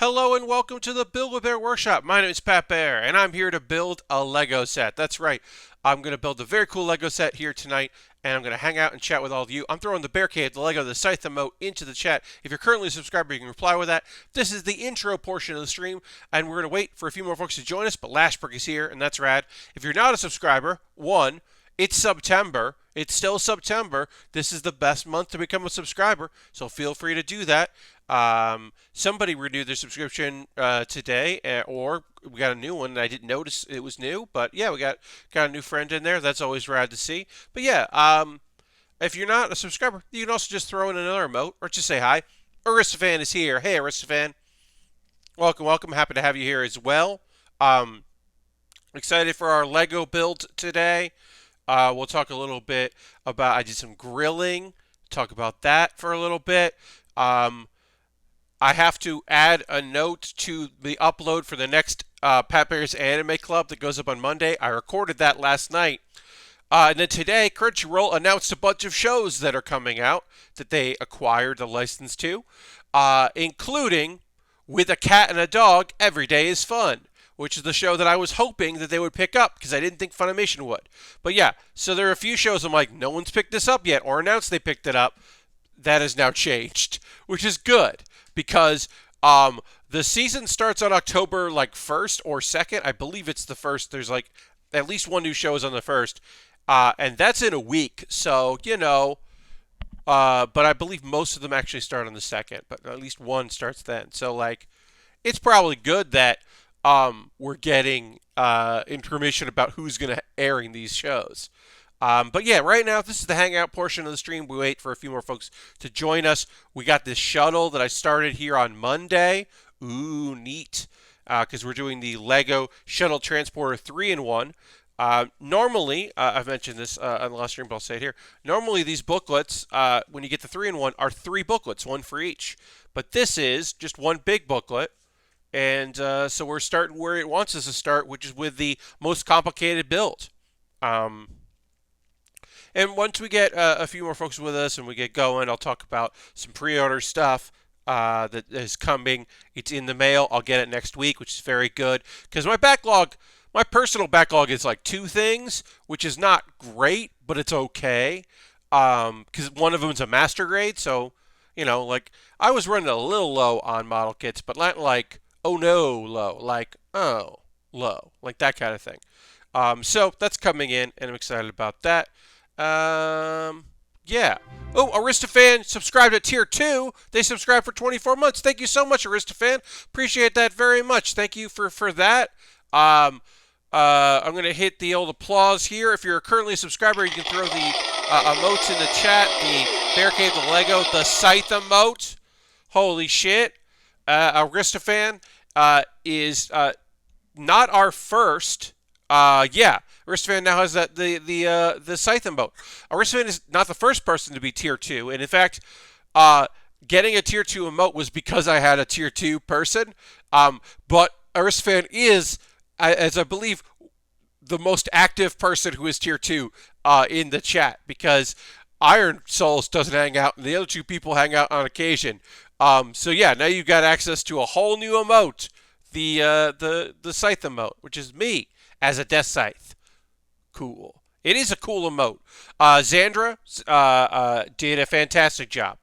Hello and welcome to the Build with Baer workshop. My name is Pat Baer and I'm here to build a Lego set. That's right. I'm going to build a very cool Lego set here tonight and I'm going to hang out and chat with all of you. I'm throwing the Bear Cave, the Lego, the Scythe emote into the chat. If you're currently a subscriber, you can reply with that. This is the intro portion of the stream and we're going to wait for a few more folks to join us, but Lashbrook is here and that's rad. If you're not a subscriber, it's September. It's still September. This is the best month to become a subscriber, so feel free to do that. Somebody renewed their subscription today, or we got a new one. I didn't notice it was new, but yeah, we got a new friend in there. That's always rad to see. But yeah, if you're not a subscriber, you can also just throw in another emote or just say hi. Aristophan is here. Hey, Aristophan. Welcome, welcome. Happy to have you here as well. Excited for our Lego build today. We'll talk a little bit about, I did some grilling, talk about that for a little bit. I have to add a note to the upload for the next Pat Baer's Anime Club that goes up on Monday. I recorded that last night. And then today, Crunchyroll announced a bunch of shows that are coming out that they acquired the license to, including With a Cat and a Dog, Every Day is Fun, which is the show that I was hoping that they would pick up because I didn't think Funimation would. But yeah, so there are a few shows I'm like, no one's picked this up yet or announced they picked it up. That has now changed, which is good because the season starts on October 1st or 2nd. I believe it's the 1st. There's at least one new show is on the 1st. And that's in a week. So, but I believe most of them actually start on the 2nd, but at least one starts then. So it's probably good that we're getting information about who's going to airing these shows. But yeah, right now, this is the hangout portion of the stream. We wait for a few more folks to join us. We got this shuttle that I started here on Monday. Ooh, neat. Because we're doing the Lego Shuttle Transporter 3-in-1. Normally, I've mentioned this on the last stream, but I'll say it here. Normally, these booklets, when you get the 3-in-1, are 3 booklets, one for each. But this is just one big booklet. And so we're starting where it wants us to start, which is with the most complicated build. And once we get a few more folks with us and we get going, I'll talk about some pre-order stuff that is coming. It's in the mail. I'll get it next week, which is very good. Because my personal backlog is 2 things, which is not great, but it's okay. Because one of them is a master grade, so, I was running a little low on model kits, but not oh no, low. Oh, low. That kind of thing. So that's coming in, and I'm excited about that. Yeah. Oh, Aristophan subscribed at tier 2. They subscribed for 24 months. Thank you so much, Aristophan. Appreciate that very much. Thank you for that. I'm going to hit the old applause here. If you're currently a subscriber, you can throw the emotes in the chat. The Bear Cave, the Lego, the Scythe emote. Holy shit. Aristophan is not our first. Yeah. Aristophan now has the Scythe emote. Aristophan is not the first person to be tier 2, and in fact, getting a tier 2 emote was because I had a tier 2 person. But Aristophan is, as I believe, the most active person who is tier 2 in the chat because Iron Souls doesn't hang out, and the other 2 people hang out on occasion. So yeah, now you've got access to a whole new emote, the Scythe emote, which is me as a Death Scythe. Cool. It is a cool emote. Xandra did a fantastic job.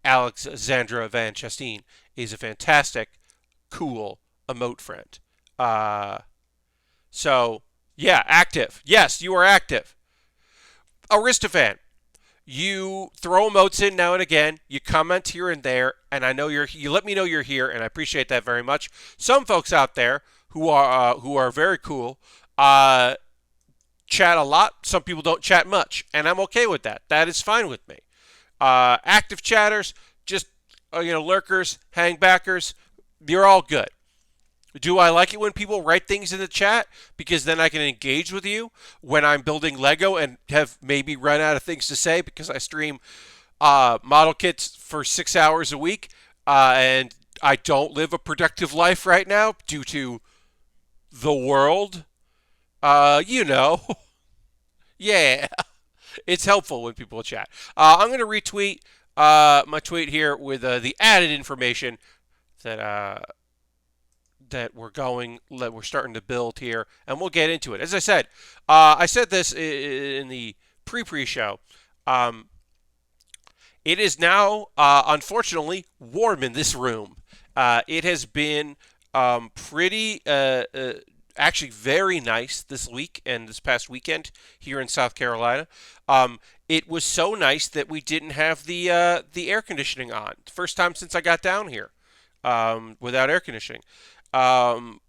Alexandra Van Chastine is a fantastic, cool emote friend. So, yeah, active. Yes, you are active. Aristophan, you throw emotes in now and again. You comment here and there, and I know you let me know you're here, and I appreciate that very much. Some folks out there who are very cool chat a lot. Some people don't chat much, and I'm okay with that. That is fine with me. Active chatters, just lurkers, hangbackers, you're all good. Do I like it when people write things in the chat? Because then I can engage with you when I'm building Lego and have maybe run out of things to say because I stream model kits for 6 hours a week and I don't live a productive life right now due to the world. Yeah. It's helpful when people chat. I'm going to retweet my tweet here with the added information that we're starting to build here, and we'll get into it. As I said this in the pre-show. It is now, unfortunately, warm in this room. It has been pretty, actually very nice this week and this past weekend here in South Carolina. It was so nice that we didn't have the air conditioning on. First time since I got down here without air conditioning.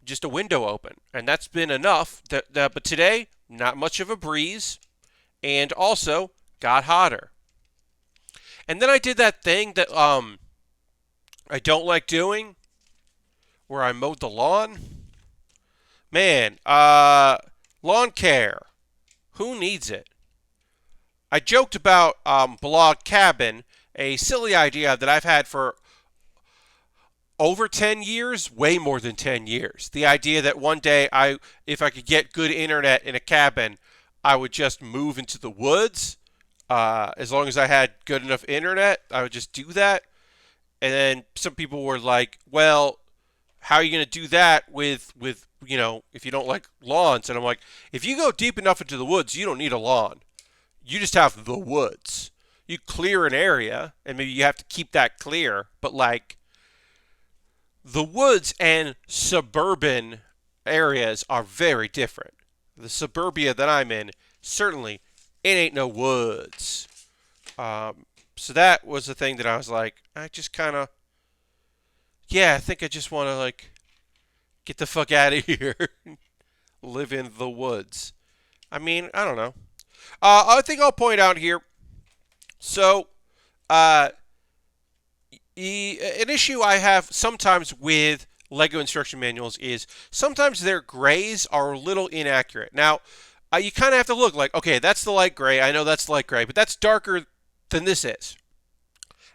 Just a window open, and that's been enough. But today, not much of a breeze, and also got hotter. And then I did that thing that I don't like doing, where I mowed the lawn. Man, lawn care. Who needs it? I joked about Blog Cabin, a silly idea that I've had for over 10 years, way more than 10 years. The idea that one day, if I could get good internet in a cabin, I would just move into the woods. As long as I had good enough internet, I would just do that. And then some people were like, well, how are you going to do that with if you don't like lawns? And I'm like, if you go deep enough into the woods, you don't need a lawn. You just have the woods. You clear an area, and maybe you have to keep that clear. But like, the woods and suburban areas are very different. The suburbia that I'm in, certainly, it ain't no woods. So that was the thing that I was like, I just kind of, I think I just want to like get the fuck out of here, live in the woods. I mean, I don't know. I think I'll point out here. So, an issue I have sometimes with Lego instruction manuals is sometimes their grays are a little inaccurate. Now, you kind of have to look like, okay, that's the light gray. I know that's light gray, but that's darker than this is.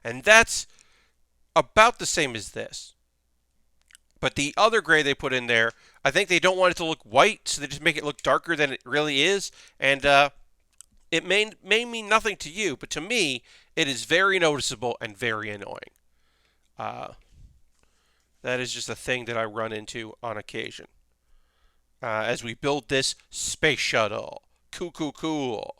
And that's about the same as this. But the other gray they put in there, I think they don't want it to look white, so they just make it look darker than it really is. And it may mean nothing to you, but to me, it is very noticeable and very annoying. That is just a thing that I run into on occasion. As we build this space shuttle. Cool.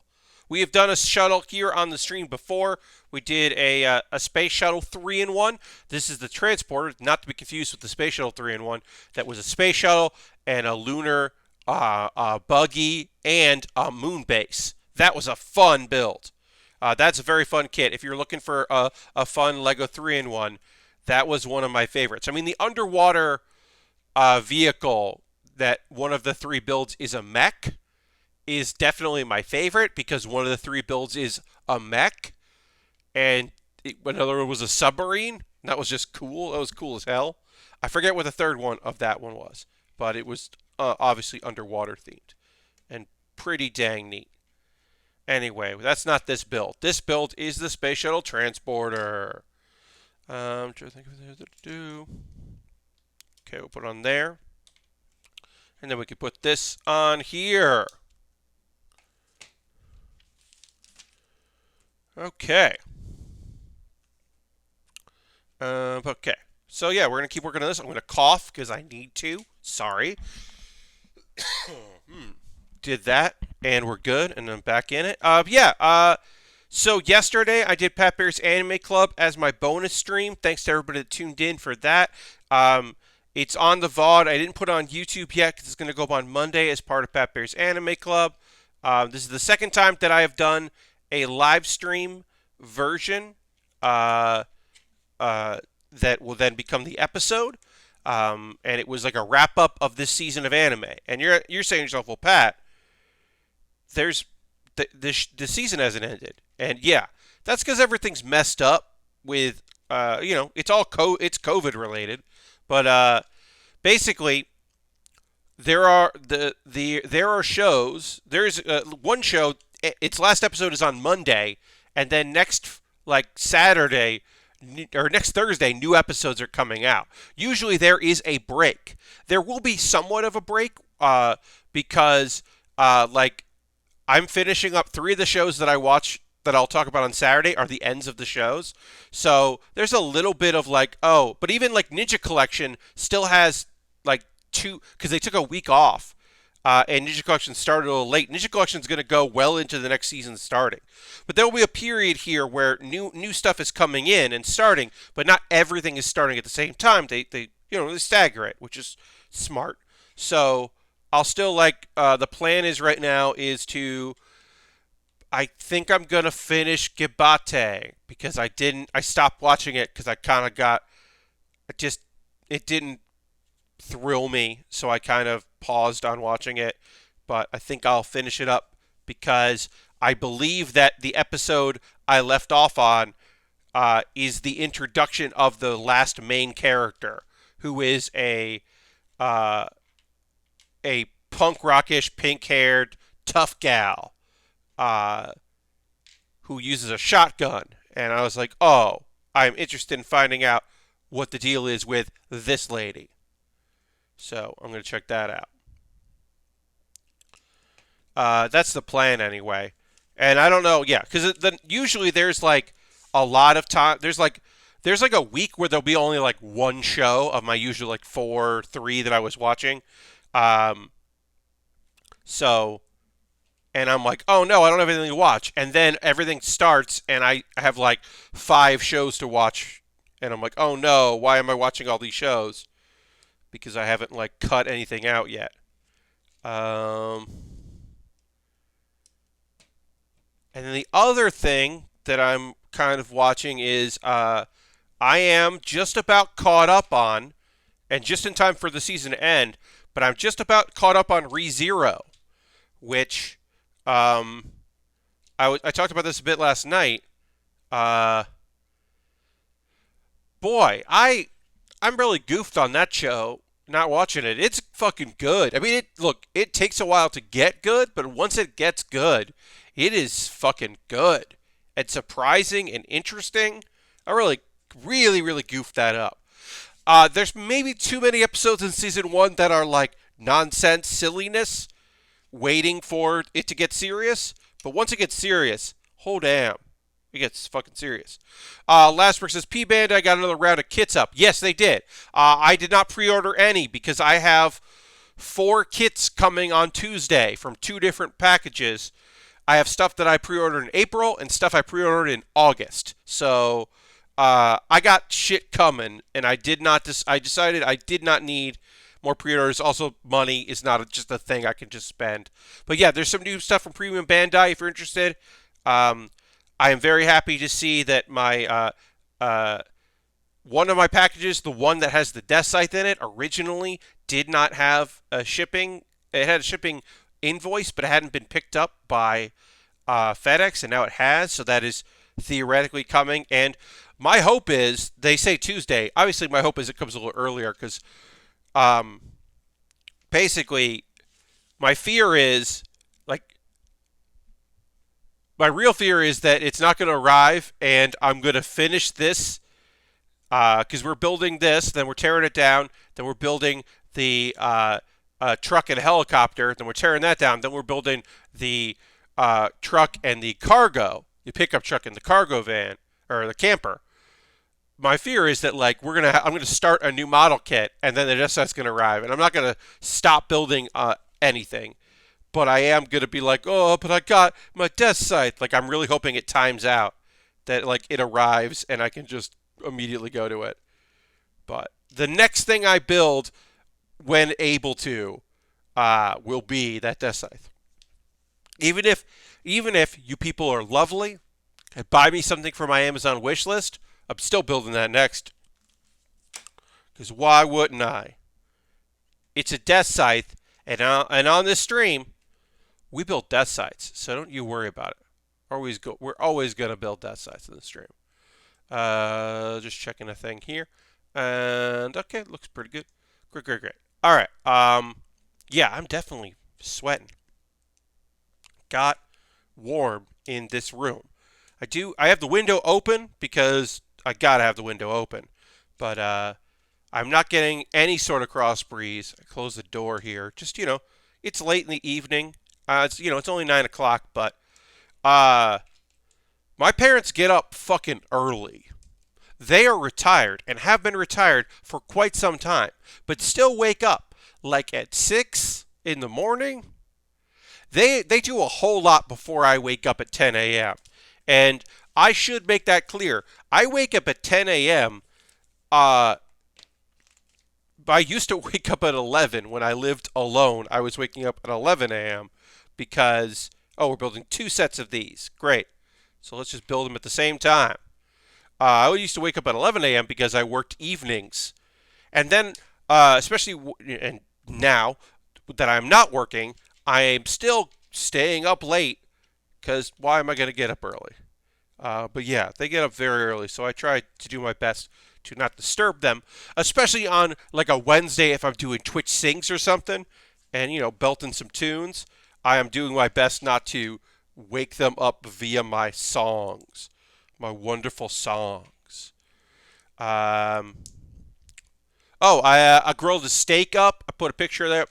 We have done a shuttle here on the stream before. We did a space shuttle 3-in-1. This is the transporter, not to be confused with the space shuttle 3-in-1. That was a space shuttle and a lunar buggy and a moon base. That was a fun build. That's a very fun kit. If you're looking for a fun Lego 3-in-1, that was one of my favorites. I mean, the underwater vehicle that one of the three builds is a mech is definitely my favorite because one of the three builds is a mech, and another one was a submarine. That was just cool. That was cool as hell. I forget what the third one of that one was, but it was obviously underwater themed and pretty dang neat. Anyway, that's not this build. This build is the Space Shuttle Transporter. I'm trying to think of what to do. Okay, we'll put it on there. And then we can put this on here. Okay. Okay. So yeah, we're gonna keep working on this. I'm gonna cough because I need to. Sorry. Did that, and we're good, and I'm back in it. So yesterday I did Pat Baer's Anime Club as my bonus stream. Thanks to everybody that tuned in for that. It's on the VOD. I didn't put it on YouTube yet because it's going to go up on Monday as part of Pat Baer's Anime Club. This is the second time that I have done a live stream version that will then become the episode. And it was like a wrap up of this season of anime. And you're saying to yourself, well, Pat, there's the season hasn't ended. And yeah, that's because everything's messed up with it's all it's COVID related. But basically, there are there are shows. There's one show. Its last episode is on Monday, and then next Saturday or next Thursday, new episodes are coming out. Usually there is a break. There will be somewhat of a break because I'm finishing up 3 of the shows that I watch that I'll talk about on Saturday are the ends of the shows. So there's a little bit of like, oh, but even like Ninja Collection still has like two, because they took a week off. And Ninja Collection started a little late. Ninja Collection is going to go well into the next season starting. But there will be a period here where new stuff is coming in and starting, but not everything is starting at the same time. They stagger it, which is smart. So I'll still like the plan is right now is to I think I'm gonna finish Gibate because I stopped watching it because I kind of got it didn't thrill me, so I kind of paused on watching it. But I think I'll finish it up because I believe that the episode I left off on is the introduction of the last main character, who is uh, a punk rockish, pink haired, tough gal uh, who uses a shotgun. And I was like, oh, I'm interested in finding out what the deal is with this lady. So I'm going to check that out. That's the plan anyway. And I don't know, yeah, because usually there's like a lot of time. There's like a week where there'll be only like one show of my usual like 4, 3 that I was watching. Um, so, and I'm like, oh no, I don't have anything to watch. And then everything starts, and I have like 5 shows to watch. And I'm like, oh no, why am I watching all these shows? Because I haven't like cut anything out yet. And then the other thing that I'm kind of watching is I am just about caught up on, and just in time for the season to end, but I'm just about caught up on ReZero, which I talked about this a bit last night. Uh, I'm really goofed on that show. Not watching it. It's fucking good. I mean, it takes a while to get good, but once it gets good, it is fucking good and surprising and interesting. I really, really, really goofed that up. There's maybe too many episodes in season 1 that are like nonsense, silliness, waiting for it to get serious. But once it gets serious, oh damn, it gets fucking serious. Lastbrook says, P-Band, I got another round of kits up. Yes, they did. I did not pre-order any because I have 4 kits coming on Tuesday from 2 different packages. I have stuff that I pre-ordered in April and stuff I pre-ordered in August. So I got shit coming, and I decided I did not need more pre-orders. Also, money is not just a thing I can just spend. But yeah, there's some new stuff from Premium Bandai if you're interested. I am very happy to see that my one of my packages, the one that has the death scythe in it, originally did not have a shipping. It had a shipping invoice, but it hadn't been picked up by FedEx, and now it has. So that is theoretically coming. And my hope is, they say Tuesday. Obviously, my hope is it comes a little earlier because basically my fear is my real fear is that it's not going to arrive, and I'm going to finish this because we're building this, then we're tearing it down, then we're building the truck and helicopter, then we're tearing that down, then we're building the truck and the pickup truck and the cargo van, or the camper. My fear is that like I'm gonna start a new model kit, and then the Death Scythe's gonna arrive, and I'm not gonna stop building anything. But I am going to be like, oh, but I got my Death Scythe. Like, I'm really hoping it times out, that, like, it arrives and I can just immediately go to it. But the next thing I build, when able to, will be that Death Scythe. Even if you people are lovely and buy me something for my Amazon wish list, I'm still building that next. Because why wouldn't I? It's a Death Scythe, and on this stream, we build death scythes, so don't you worry about it. We're always going to build death scythes in the stream. Just checking a thing here. And, okay, looks pretty good. Great. All right. Yeah, I'm definitely sweating. Got warm in this room. I have the window open because I got to have the window open. But I'm not getting any sort of cross breeze. I close the door here. Just, it's late in the evening. It's only 9 o'clock, but My parents get up fucking early. They are retired and have been retired for quite some time, but still wake up like at 6 in the morning. They do a whole lot before I wake up at 10 a.m. And I should make that clear. I wake up at 10 a.m. Uh, I used to wake up at 11 when I lived alone. I was waking up at 11 a.m. because, oh, we're building two sets of these. Great. So let's just build them at the same time. I used to wake up at 11 a.m. because I worked evenings. And then, and now that I'm not working, I am still staying up late because why am I going to get up early? But yeah, they get up very early, so I try to do my best to not disturb them, especially on like a Wednesday if I'm doing Twitch Sings or something, and belting some tunes. I am doing my best not to wake them up via my songs, my wonderful songs. Um, I grilled a steak up. I put a picture of that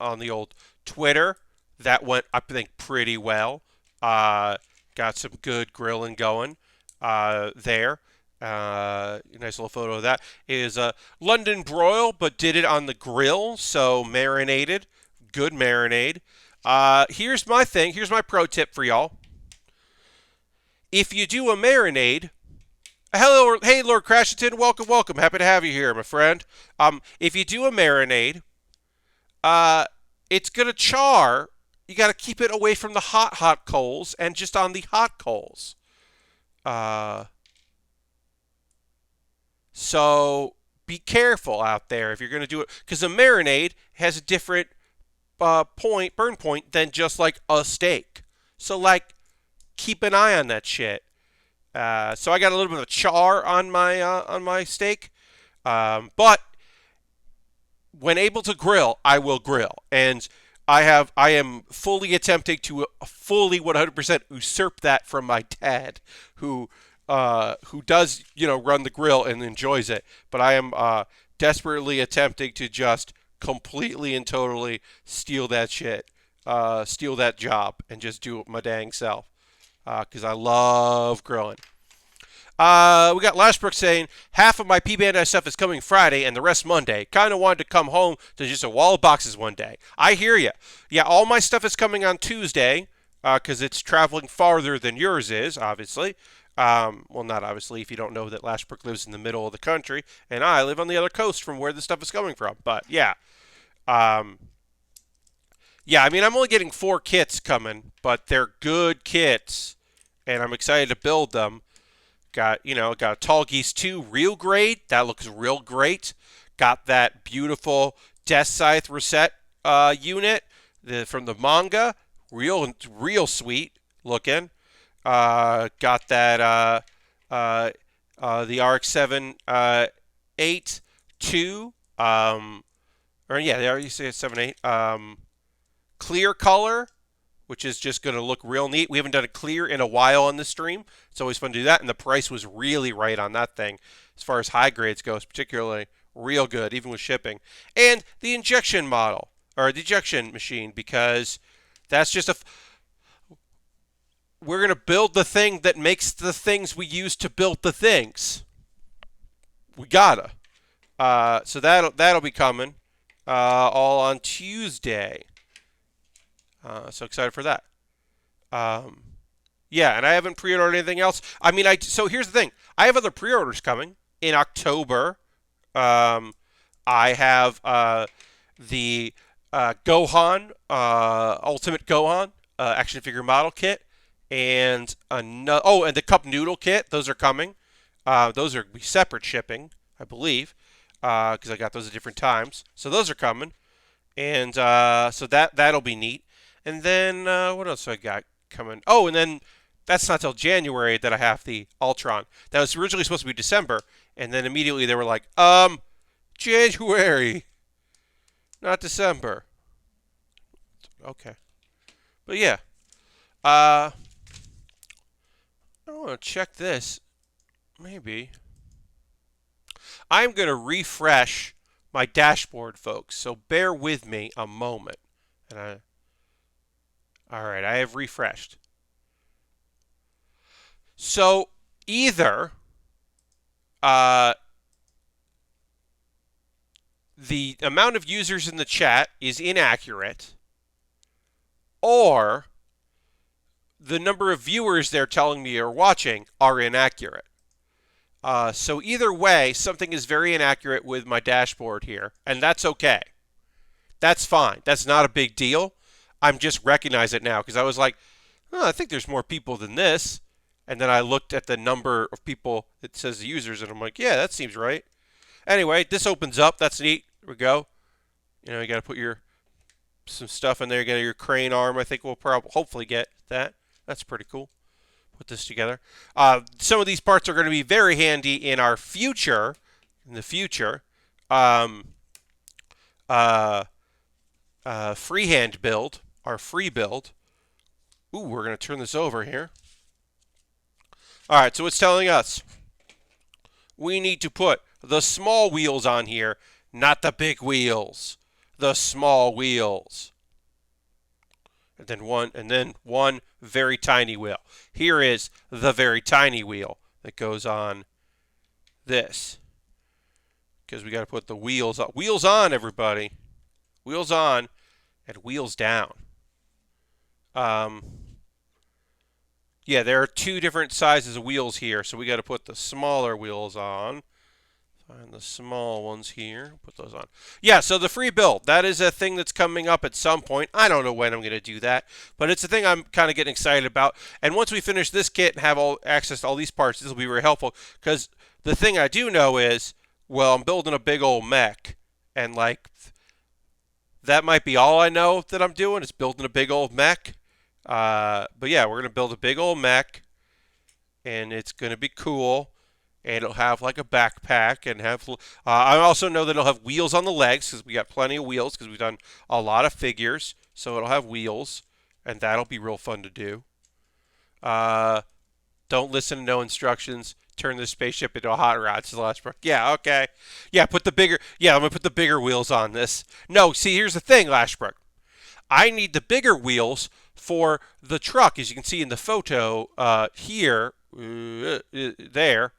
on the old Twitter. That went, I think, pretty well. Got some good grilling going there. Nice little photo of that. It is a London broil, but did it on the grill, so marinated. Good marinade. Here's my thing. Here's my pro tip for y'all. If you do a marinade, hello, hey, Lord Crashington, welcome, welcome. Happy to have you here, my friend. If you do a marinade, it's gonna char. You got to keep it away from the hot coals and just on the hot coals. So be careful out there if you're going to do it, because a marinade has a different burn point than just like a steak. So like, keep an eye on that shit. So I got a little bit of char on my steak, but when able to grill, I will grill, and I am fully attempting to fully 100% usurp that from my dad, who does run the grill and enjoys it, but I am desperately attempting to just completely and totally steal that shit, steal that job, and just do it my dang self, because I love grilling. We got Lashbrook saying, half of my P-Bandai stuff is coming Friday and the rest Monday. Kind of wanted to come home to just a wall of boxes one day. I hear you. Yeah, all my stuff is coming on Tuesday because it's traveling farther than yours is, obviously. Well, not obviously if you don't know that Lashbrook lives in the middle of the country and I live on the other coast from where the stuff is coming from. But yeah. Yeah, I mean, I'm only getting 4 kits coming, but they're good kits and I'm excited to build them. Got a Tall Geese 2 real grade. That looks real great. Got that beautiful Death Scythe Reset unit from the manga. Real sweet looking. Got that the RX-7 8 2. Or yeah, they already say 7 8. Clear color, which is just going to look real neat. We haven't done a clear in a while on the stream. It's always fun to do that, and the price was really right on that thing as far as high grades goes, particularly real good, even with shipping. And the injection model, or the ejection machine, because that's just we're going to build the thing that makes the things we use to build the things. We gotta. So that'll be coming all on Tuesday. So excited for that. Yeah, and I haven't pre-ordered anything else. I mean, so here's the thing. I have other pre-orders coming in October. I have the Gohan, Ultimate Gohan action figure model kit, and and the Cup Noodle kit. Those are coming. Those are separate shipping, I believe, because I got those at different times. So those are coming, and so that'll be neat. And then what else I got coming? Oh, and then that's not till January that I have the Ultron. That was originally supposed to be December, and then immediately they were like, January, not December. Okay. But yeah. I want to check this. Maybe. I'm going to refresh my dashboard, folks, so bear with me a moment. All right, I have refreshed. So either uh, the amount of users in the chat is inaccurate, or the number of viewers they're telling me are watching are inaccurate. So either way, something is very inaccurate with my dashboard here, and that's okay. That's fine. That's not a big deal. I'm just recognize it now because I was like, oh, I think there's more people than this. And then I looked at the number of people that says the users, and I'm like, yeah, that seems right. Anyway, this opens up. That's neat. There we go. You got to put some stuff in there. You got your crane arm. I think we'll hopefully get that. That's pretty cool. Put this together. Some of these parts are going to be very handy in our future. In the future, freehand build, our free build. Ooh, we're going to turn this over here. All right, so it's telling us we need to put the small wheels on here, not the big wheels. The small wheels. And then one very tiny wheel. Here is the very tiny wheel that goes on this. Because we got to put the wheels on. Wheels on, everybody. Wheels on and wheels down. Yeah, there are two different sizes of wheels here, so we got to put the smaller wheels on. Find the small ones here. Put those on. Yeah, so the free build. That is a thing that's coming up at some point. I don't know when I'm going to do that, but it's a thing I'm kind of getting excited about. And once we finish this kit and have all access to all these parts, this will be very helpful. Because the thing I do know is, well, I'm building a big old mech, and like that might be all I know that I'm doing is building a big old mech. But yeah, we're going to build a big old mech, and it's going to be cool. And it'll have like a backpack and have. I also know that it'll have wheels on the legs because we got plenty of wheels because we've done a lot of figures. So it'll have wheels, and that'll be real fun to do. Don't listen to no instructions. Turn the spaceship into a hot rod. Lashbrook. Yeah, okay. Yeah, put the bigger. Yeah, I'm gonna put the bigger wheels on this. No, see, here's the thing, Lashbrook. I need the bigger wheels for the truck, as you can see in the photo here, there.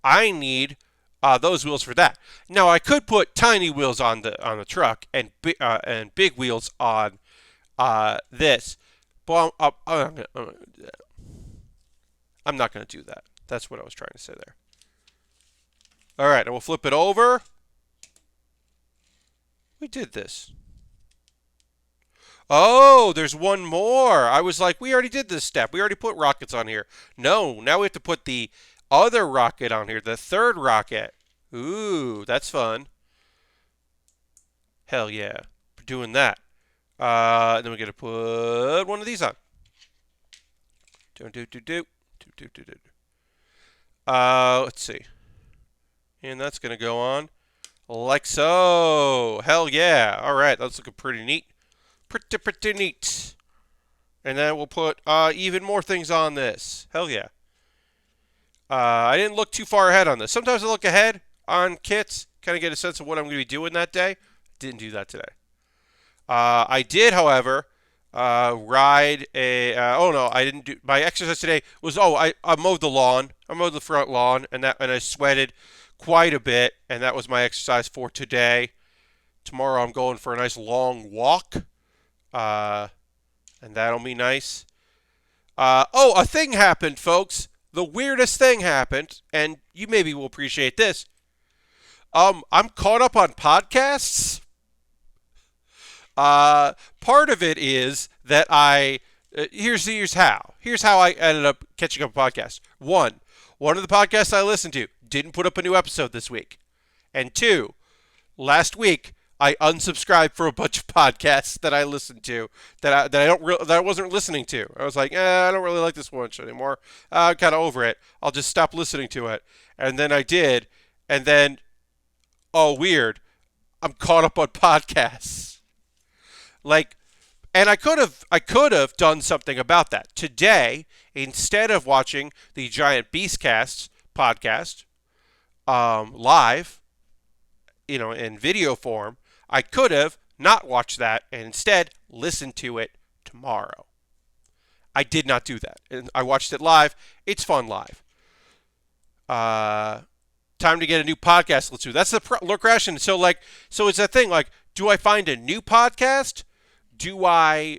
I need those wheels for that. Now I could put tiny wheels on the truck and big wheels on this, but I'm not going to do that. That's what I was trying to say there. All right, and we'll flip it over. We did this. Oh, there's one more. I was like, we already did this step. We already put rockets on here. No, now we have to put the other rocket on here, the third rocket. Ooh, that's fun. Hell yeah. We're doing that. Then we're going to put one of these on. Let's see. And that's going to go on like so. Hell yeah. All right, that's looking pretty neat. Pretty neat. And then we'll put even more things on this. Hell yeah. I didn't look too far ahead on this. Sometimes I look ahead on kits, kind of get a sense of what I'm going to be doing that day. Didn't do that today. I did, however, ride a. Oh no, I didn't do. My exercise today was I mowed the lawn. I mowed the front lawn, and I sweated quite a bit, and that was my exercise for today. Tomorrow I'm going for a nice long walk, and that'll be nice. A thing happened, folks. The weirdest thing happened, and you maybe will appreciate this. I'm caught up on podcasts. Part of it is that here's how. Here's how I ended up catching up on podcasts. One of the podcasts I listened to didn't put up a new episode this week. And two, last week I unsubscribed for a bunch of podcasts that I listened to that I wasn't listening to. I was like, I don't really like this one anymore. I'm kind of over it. I'll just stop listening to it. And then I did, and then, oh weird, I'm caught up on podcasts. Like, and I could have done something about that today instead of watching the Giant Beastcasts podcast live, in video form. I could have not watched that and instead listened to it tomorrow. I did not do that. And I watched it live. It's fun live. Uh, Time to get a new podcast. Let's do. That's the question. So it's that thing. Like, do I find a new podcast? Do I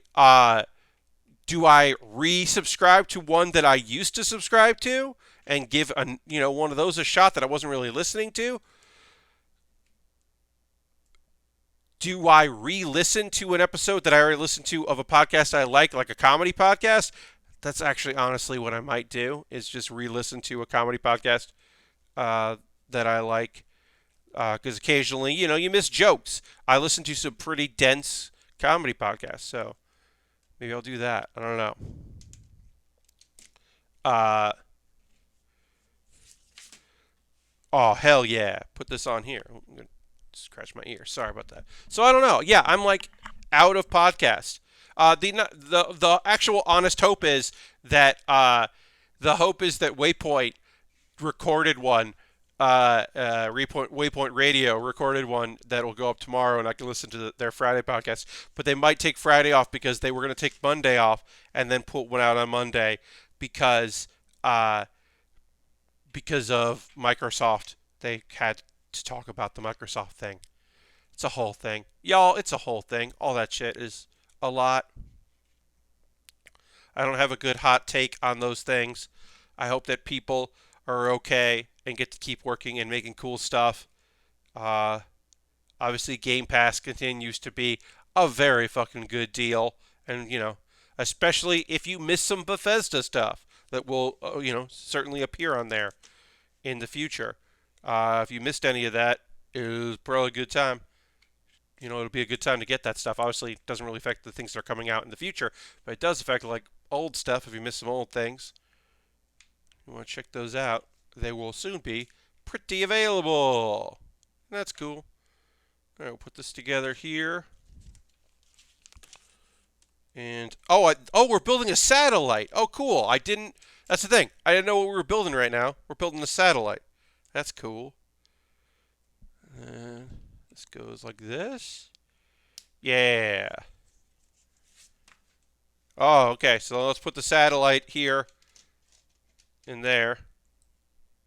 resubscribe to one that I used to subscribe to and give one of those a shot that I wasn't really listening to? Do I re-listen to an episode that I already listened to of a podcast I like a comedy podcast? That's actually honestly what I might do, is just re-listen to a comedy podcast that I like. Because occasionally, you miss jokes. I listen to some pretty dense comedy podcasts, so maybe I'll do that. I don't know. Uh, oh, hell yeah. Put this on here. I'm going to scratch my ear. Sorry about that. So I don't know. Yeah, I'm like out of podcasts. The actual honest hope is that Waypoint recorded one. Waypoint Radio recorded one that will go up tomorrow, and I can listen to their Friday podcast. But they might take Friday off because they were going to take Monday off and then put one out on Monday because of Microsoft. They had to talk about the Microsoft thing. It's a whole thing, y'all. It's a whole thing. All that shit is a lot. I don't have a good hot take on those things. I hope that people are okay and get to keep working and making cool stuff. Obviously, Game Pass continues to be a very fucking good deal. And, especially if you miss some Bethesda stuff that will, certainly appear on there in the future. If you missed any of that, it was probably a good time. It'll be a good time to get that stuff. Obviously, it doesn't really affect the things that are coming out in the future, but it does affect, old stuff if you miss some old things. You want to check those out. They will soon be pretty available. That's cool. All right, we'll put this together here. And, we're building a satellite. Oh, cool. That's the thing. I didn't know what we were building right now. We're building a satellite. That's cool. And this goes like this. Yeah. Oh, okay. So let's put the satellite here in there.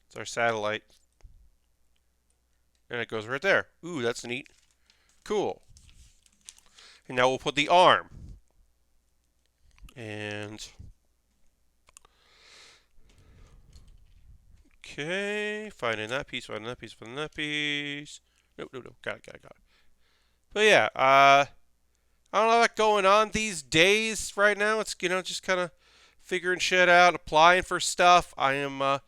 It's our satellite. And it goes right there. Ooh, that's neat. Cool. And now we'll put the arm. And okay, finding that piece. Nope. Got it. But yeah, I don't know what's going on these days right now. It's, just kind of figuring shit out, applying for stuff. I am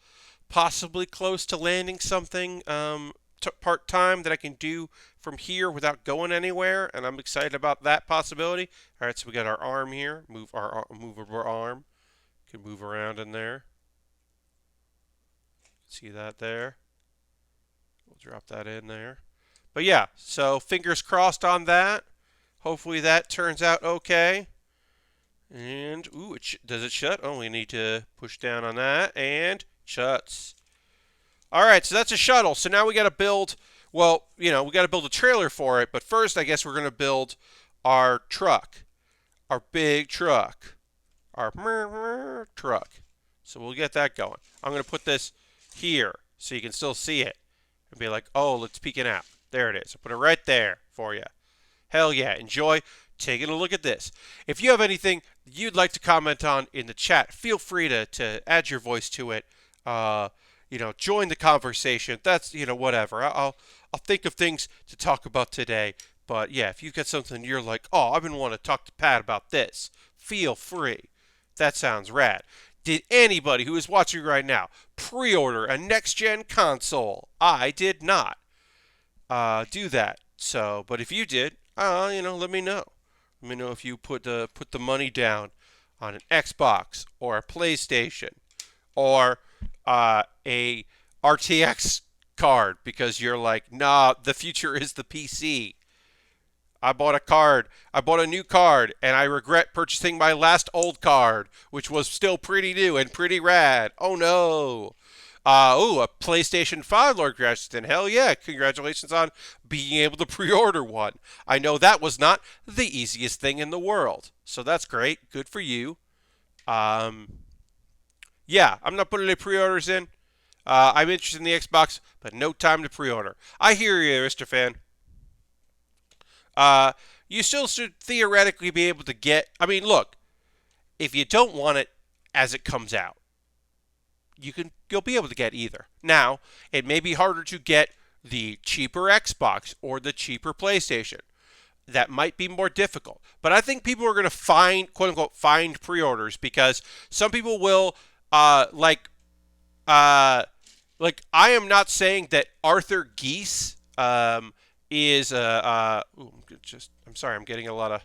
possibly close to landing something part-time that I can do from here without going anywhere, and I'm excited about that possibility. All right, so we got our arm here. Move our arm. Can move around in there. See that there? We'll drop that in there. But yeah, so fingers crossed on that. Hopefully that turns out okay. And, ooh, does it shut? Oh, we need to push down on that, and shuts. All right, so that's a shuttle. So now we got to build, we got to build a trailer for it. But first, I guess we're going to build our truck, our big truck, our truck. So we'll get that going. I'm going to put this here so you can still see it and be like, oh, it's peeking out. There it is. I'll put it right there for you. Hell yeah. Enjoy taking a look at this. If you have anything you'd like to comment on in the chat, feel free to add your voice to it. Join the conversation. That's, whatever. I'll think of things to talk about today. But yeah, if you've got something you're like, oh, I've been wanting to talk to Pat about this, feel free. That sounds rad. Did anybody who is watching right now pre-order a next-gen console? I did not do that. So, but if you did, let me know. Let me know if you put the money down on an Xbox or a PlayStation or a RTX card because you're like, nah, the future is the PC. I bought a new card, and I regret purchasing my last old card, which was still pretty new and pretty rad. Oh no. A PlayStation 5, Lord Grashton. Hell yeah, congratulations on being able to pre-order one. I know that was not the easiest thing in the world. So that's great. Good for you. Um, yeah, I'm not putting any pre-orders in. I'm interested in the Xbox, but no time to pre-order. I hear you, Mr. Fan. Uh, you still should theoretically be able to get. I mean, look, if you don't want it as it comes out, you'll be able to get either. Now, it may be harder to get the cheaper Xbox or the cheaper PlayStation. That might be more difficult. But I think people are going to find, quote unquote, find pre-orders because some people will, uh, I am not saying that Arthur Geese is I'm sorry, I'm getting a lot of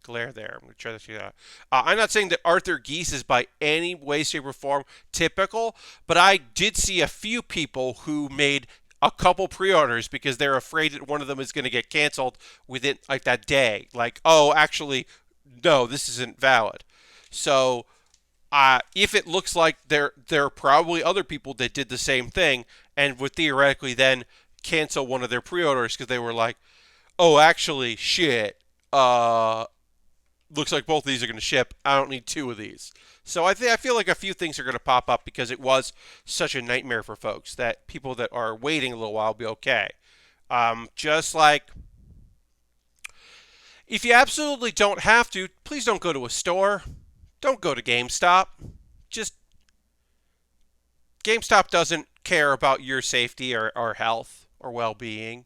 glare there. I'm going to try to do that. I'm not saying that Arthur Geese is by any way, shape, or form typical, but I did see a few people who made a couple pre-orders because they're afraid that one of them is going to get canceled within like that day. Like, oh, actually, no, this isn't valid. So, if it looks like there are probably other people that did the same thing and would theoretically then cancel one of their pre-orders because they were like, oh, actually, shit. Looks like both of these are going to ship. I don't need two of these. So I feel like a few things are going to pop up because it was such a nightmare for folks that people that are waiting a little while will be okay. Just like if you absolutely don't have to, please don't go to a store. Don't go to GameStop. Just GameStop doesn't care about your safety or health or well-being.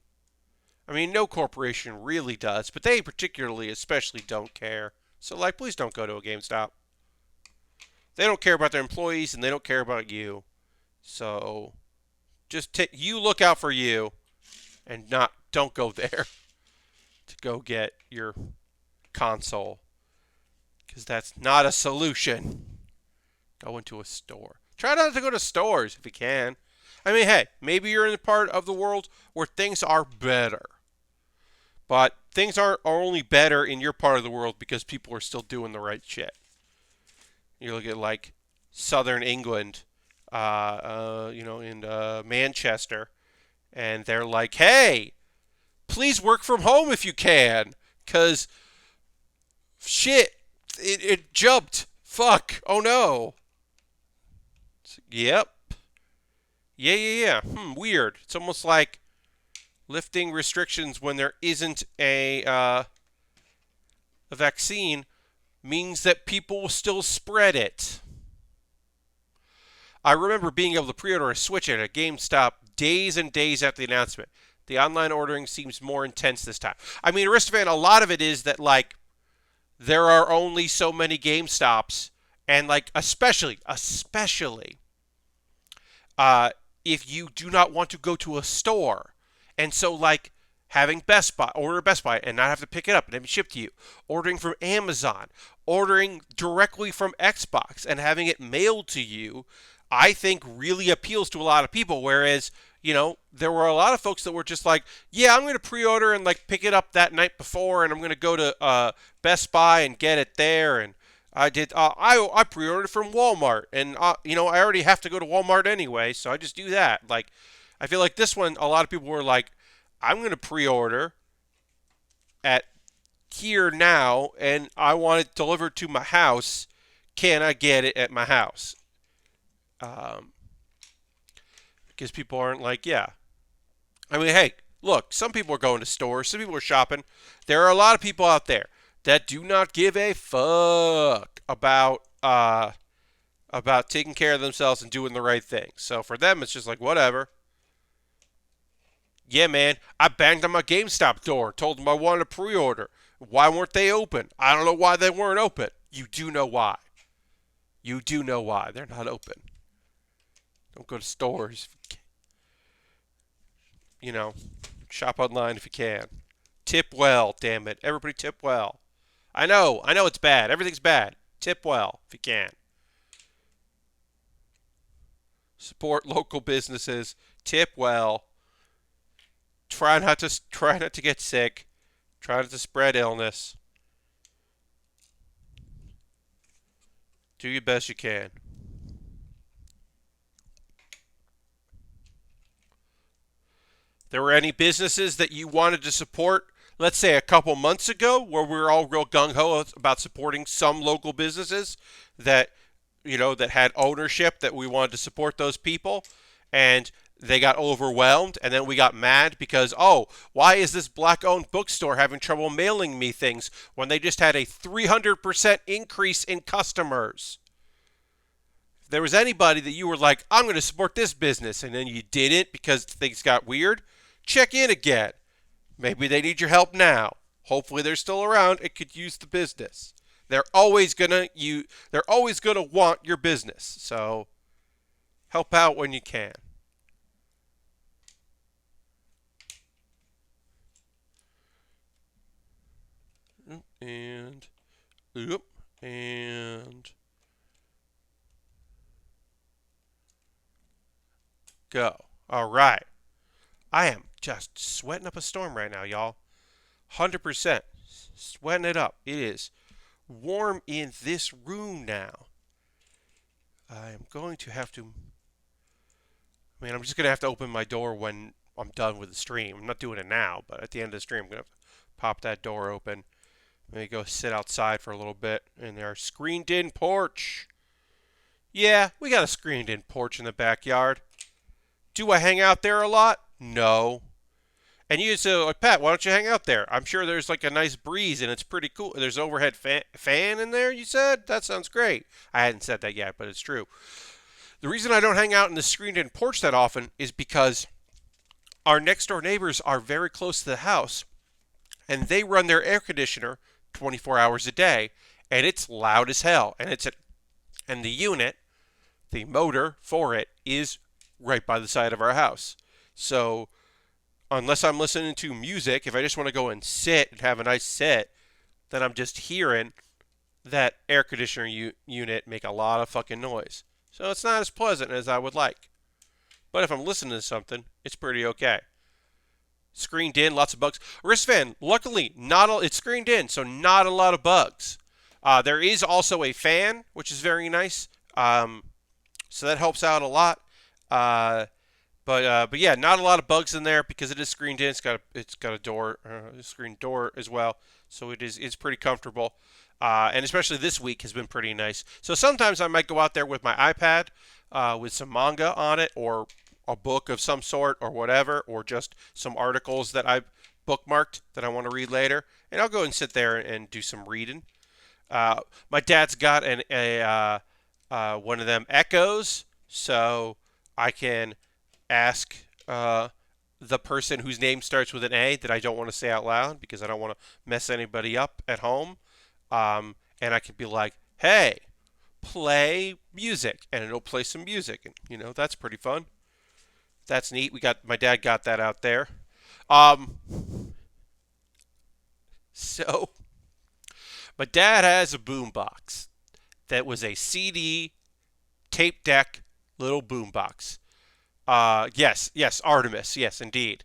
I mean, no corporation really does, but they particularly, especially don't care. So, like, please don't go to a GameStop. They don't care about their employees, and they don't care about you. So, you look out for you, and don't go there to go get your console, because that's not a solution. Go into a store. Try not to go to stores if you can. I mean, hey, maybe you're in a part of the world where things are better. But things are only better in your part of the world because people are still doing the right shit. You look at like southern England, in Manchester, and they're like, hey, please work from home if you can, because shit, it jumped. Fuck. Oh no. Yep. Yeah. Weird. It's almost like lifting restrictions when there isn't a vaccine means that people will still spread it. I remember being able to pre-order a Switch at a GameStop days and days after the announcement. The online ordering seems more intense this time. I mean, Aristofan, a lot of it is that, like, there are only so many GameStops, and, like, especially, if you do not want to go to a store. And so, like, having order Best Buy and not have to pick it up and have it shipped to you, ordering from Amazon, ordering directly from Xbox and having it mailed to you, I think really appeals to a lot of people. Whereas, there were a lot of folks that were just like, yeah, I'm going to pre-order and like pick it up that night before, and I'm going to go to Best Buy and get it there. And I did. I pre-ordered from Walmart, and I already have to go to Walmart anyway, so I just do that. Like, I feel like this one, a lot of people were like, I'm going to pre-order at here now, and I want it delivered to my house. Can I get it at my house? Because people aren't like, yeah. I mean, hey, look, some people are going to stores, some people are shopping. There are a lot of people out there that do not give a fuck about taking care of themselves and doing the right thing. So for them, it's just like, whatever. Yeah, man, I banged on my GameStop door, told them I wanted a pre-order. Why weren't they open? I don't know why they weren't open. You do know why. You do know why. They're not open. Don't go to stores. Shop online if you can. Tip well, damn it. Everybody tip well. I know it's bad. Everything's bad. Tip well if you can. Support local businesses. Tip well. Try not to get sick. Try not to spread illness. Do your best you can. There were any businesses that you wanted to support? let's say a couple months ago, where we were all real gung-ho about supporting some local businesses that, that had ownership, that we wanted to support those people, and they got overwhelmed, and then we got mad because, oh, why is this black-owned bookstore having trouble mailing me things when they just had a 300% increase in customers? If there was anybody that you were like, I'm going to support this business, and then you didn't because things got weird, check in again. Maybe they need your help now. Hopefully they're still around and could use the business. They're always gonna want your business. So help out when you can. And go. All right. I am just sweating up a storm right now, y'all. 100% sweating it up. It is warm in this room now. I am going to have to... I'm just going to have to open my door when I'm done with the stream. I'm not doing it now, but at the end of the stream, I'm going to pop that door open. Maybe go sit outside for a little bit in our screened-in porch. Yeah, we got a screened-in porch in the backyard. Do I hang out there a lot? No. And you say, like, Pat, why don't you hang out there? I'm sure there's like a nice breeze and it's pretty cool. There's an overhead fan in there, you said? That sounds great. I hadn't said that yet, but it's true. The reason I don't hang out in the screened-in porch that often is because our next-door neighbors are very close to the house, and they run their air conditioner 24 hours a day, and it's loud as hell. And the unit, the motor for it, is right by the side of our house. So unless I'm listening to music, if I just want to go and sit and have a nice sit, then I'm just hearing that air conditioner unit make a lot of fucking noise. So it's not as pleasant as I would like. But if I'm listening to something, it's pretty okay. Screened in, lots of bugs. Wrist fan, luckily, it's screened in, so not a lot of bugs. There is also a fan, which is very nice. So that helps out a lot. But yeah, not a lot of bugs in there because it is screened in. It's got a door, a screen door as well, so it's pretty comfortable. And especially this week has been pretty nice. So sometimes I might go out there with my iPad with some manga on it, or a book of some sort, or whatever, or just some articles that I've bookmarked that I want to read later, and I'll go and sit there and do some reading. My dad's got one of them Echoes, so I can ask the person whose name starts with an A that I don't want to say out loud because I don't want to mess anybody up at home. And I can be like, hey, play music, and it'll play some music, and that's pretty fun. That's neat. My dad got that out there. So my dad has a boombox that was a CD tape deck little boombox. Yes, Artemis. Yes, indeed.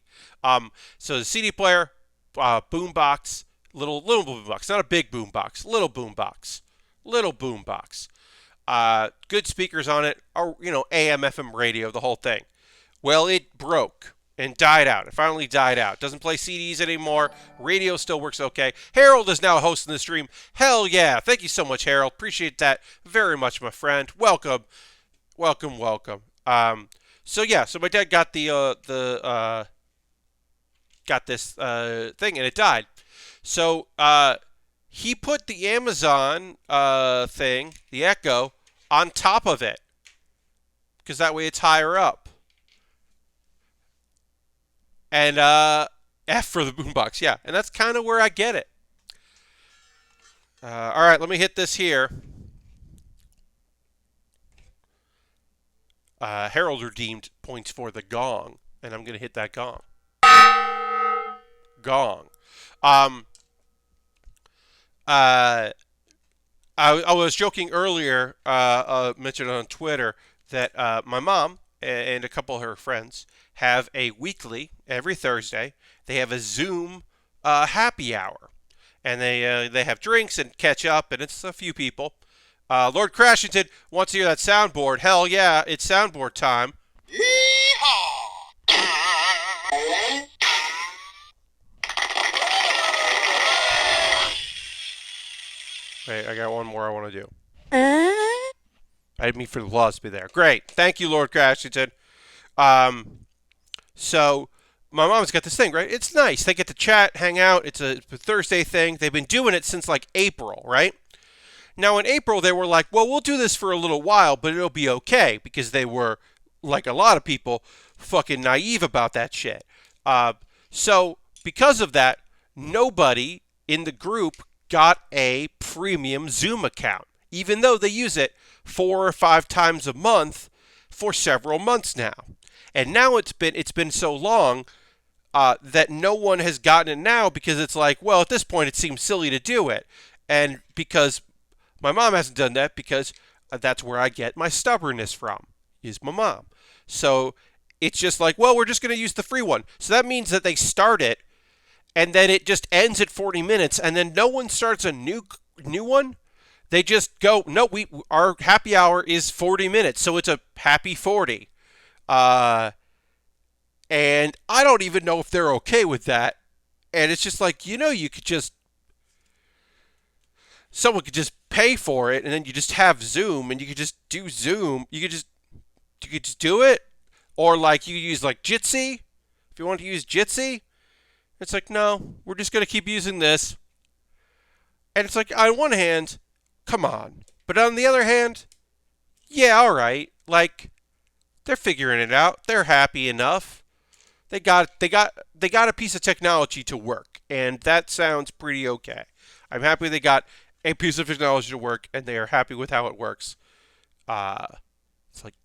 So the CD player, boombox, little boombox, not a big boombox, little boombox. Good speakers on it, or AM, FM radio, the whole thing. Well, it broke and died out. It finally died out. Doesn't play CDs anymore. Radio still works okay. Harold is now hosting the stream. Hell yeah! Thank you so much, Harold. Appreciate that very much, my friend. Welcome. So my dad got got this thing, and it died. So he put the Amazon thing, the Echo, on top of it, because that way it's higher up. And F for the boombox, yeah. And that's kind of where I get it. All right, let me hit this here. Harold redeemed points for the gong, and I'm going to hit that gong. I was joking earlier, mentioned on Twitter, that my mom and a couple of her friends have a weekly, every Thursday, they have a Zoom happy hour. And they have drinks and catch up, and it's a few people. Lord Crashington wants to hear that soundboard. Hell yeah, it's soundboard time. Yeehaw! Wait, I got one more I want to do. I didn't mean for the applause to be there. Great. Thank you, Lord Crashington. Um, so my mom's got this thing, right? It's nice. They get to chat, hang out. It's a Thursday thing. They've been doing it since like April, right? Now in April they were like, well, we'll do this for a little while, but it'll be okay because they were, like a lot of people, fucking naive about that shit. Uh, so because of that, nobody in the group got a premium Zoom account, even though they use it 4 or 5 times a month for several months now. And now it's been so long that no one has gotten it now because it's like, well, at this point it seems silly to do it, and because my mom hasn't done that because that's where I get my stubbornness from, is my mom. So it's just like, well, we're just going to use the free one. So that means that they start it and then it just ends at 40 minutes and then no one starts a new one. They just go, no, our happy hour is 40 minutes, so it's a happy 40. Uh, and I don't even know if they're okay with that. And it's just like, you could just, someone could just pay for it and then you just have Zoom and you could just do Zoom. You could just do it. Or like you could use like Jitsi. If you want to use Jitsi, it's like, no, we're just going to keep using this. And it's like, on one hand, come on. But on the other hand, yeah, all right. Like, they're figuring it out. They're happy enough. They got a piece of technology to work, and that sounds pretty okay. I'm happy they got a piece of technology to work, and they are happy with how it works. Uh, it's like,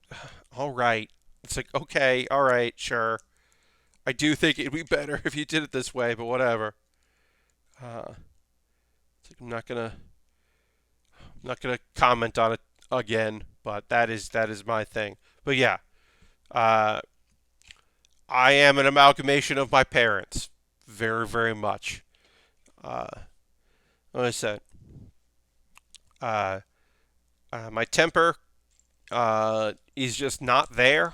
all right. It's like, okay, all right, sure. I do think it'd be better if you did it this way, but whatever. It's like I'm not gonna comment on it again, but that is my thing. But yeah, uh, I am an amalgamation of my parents, very very much. Uh, like I said, uh, my temper is just not there,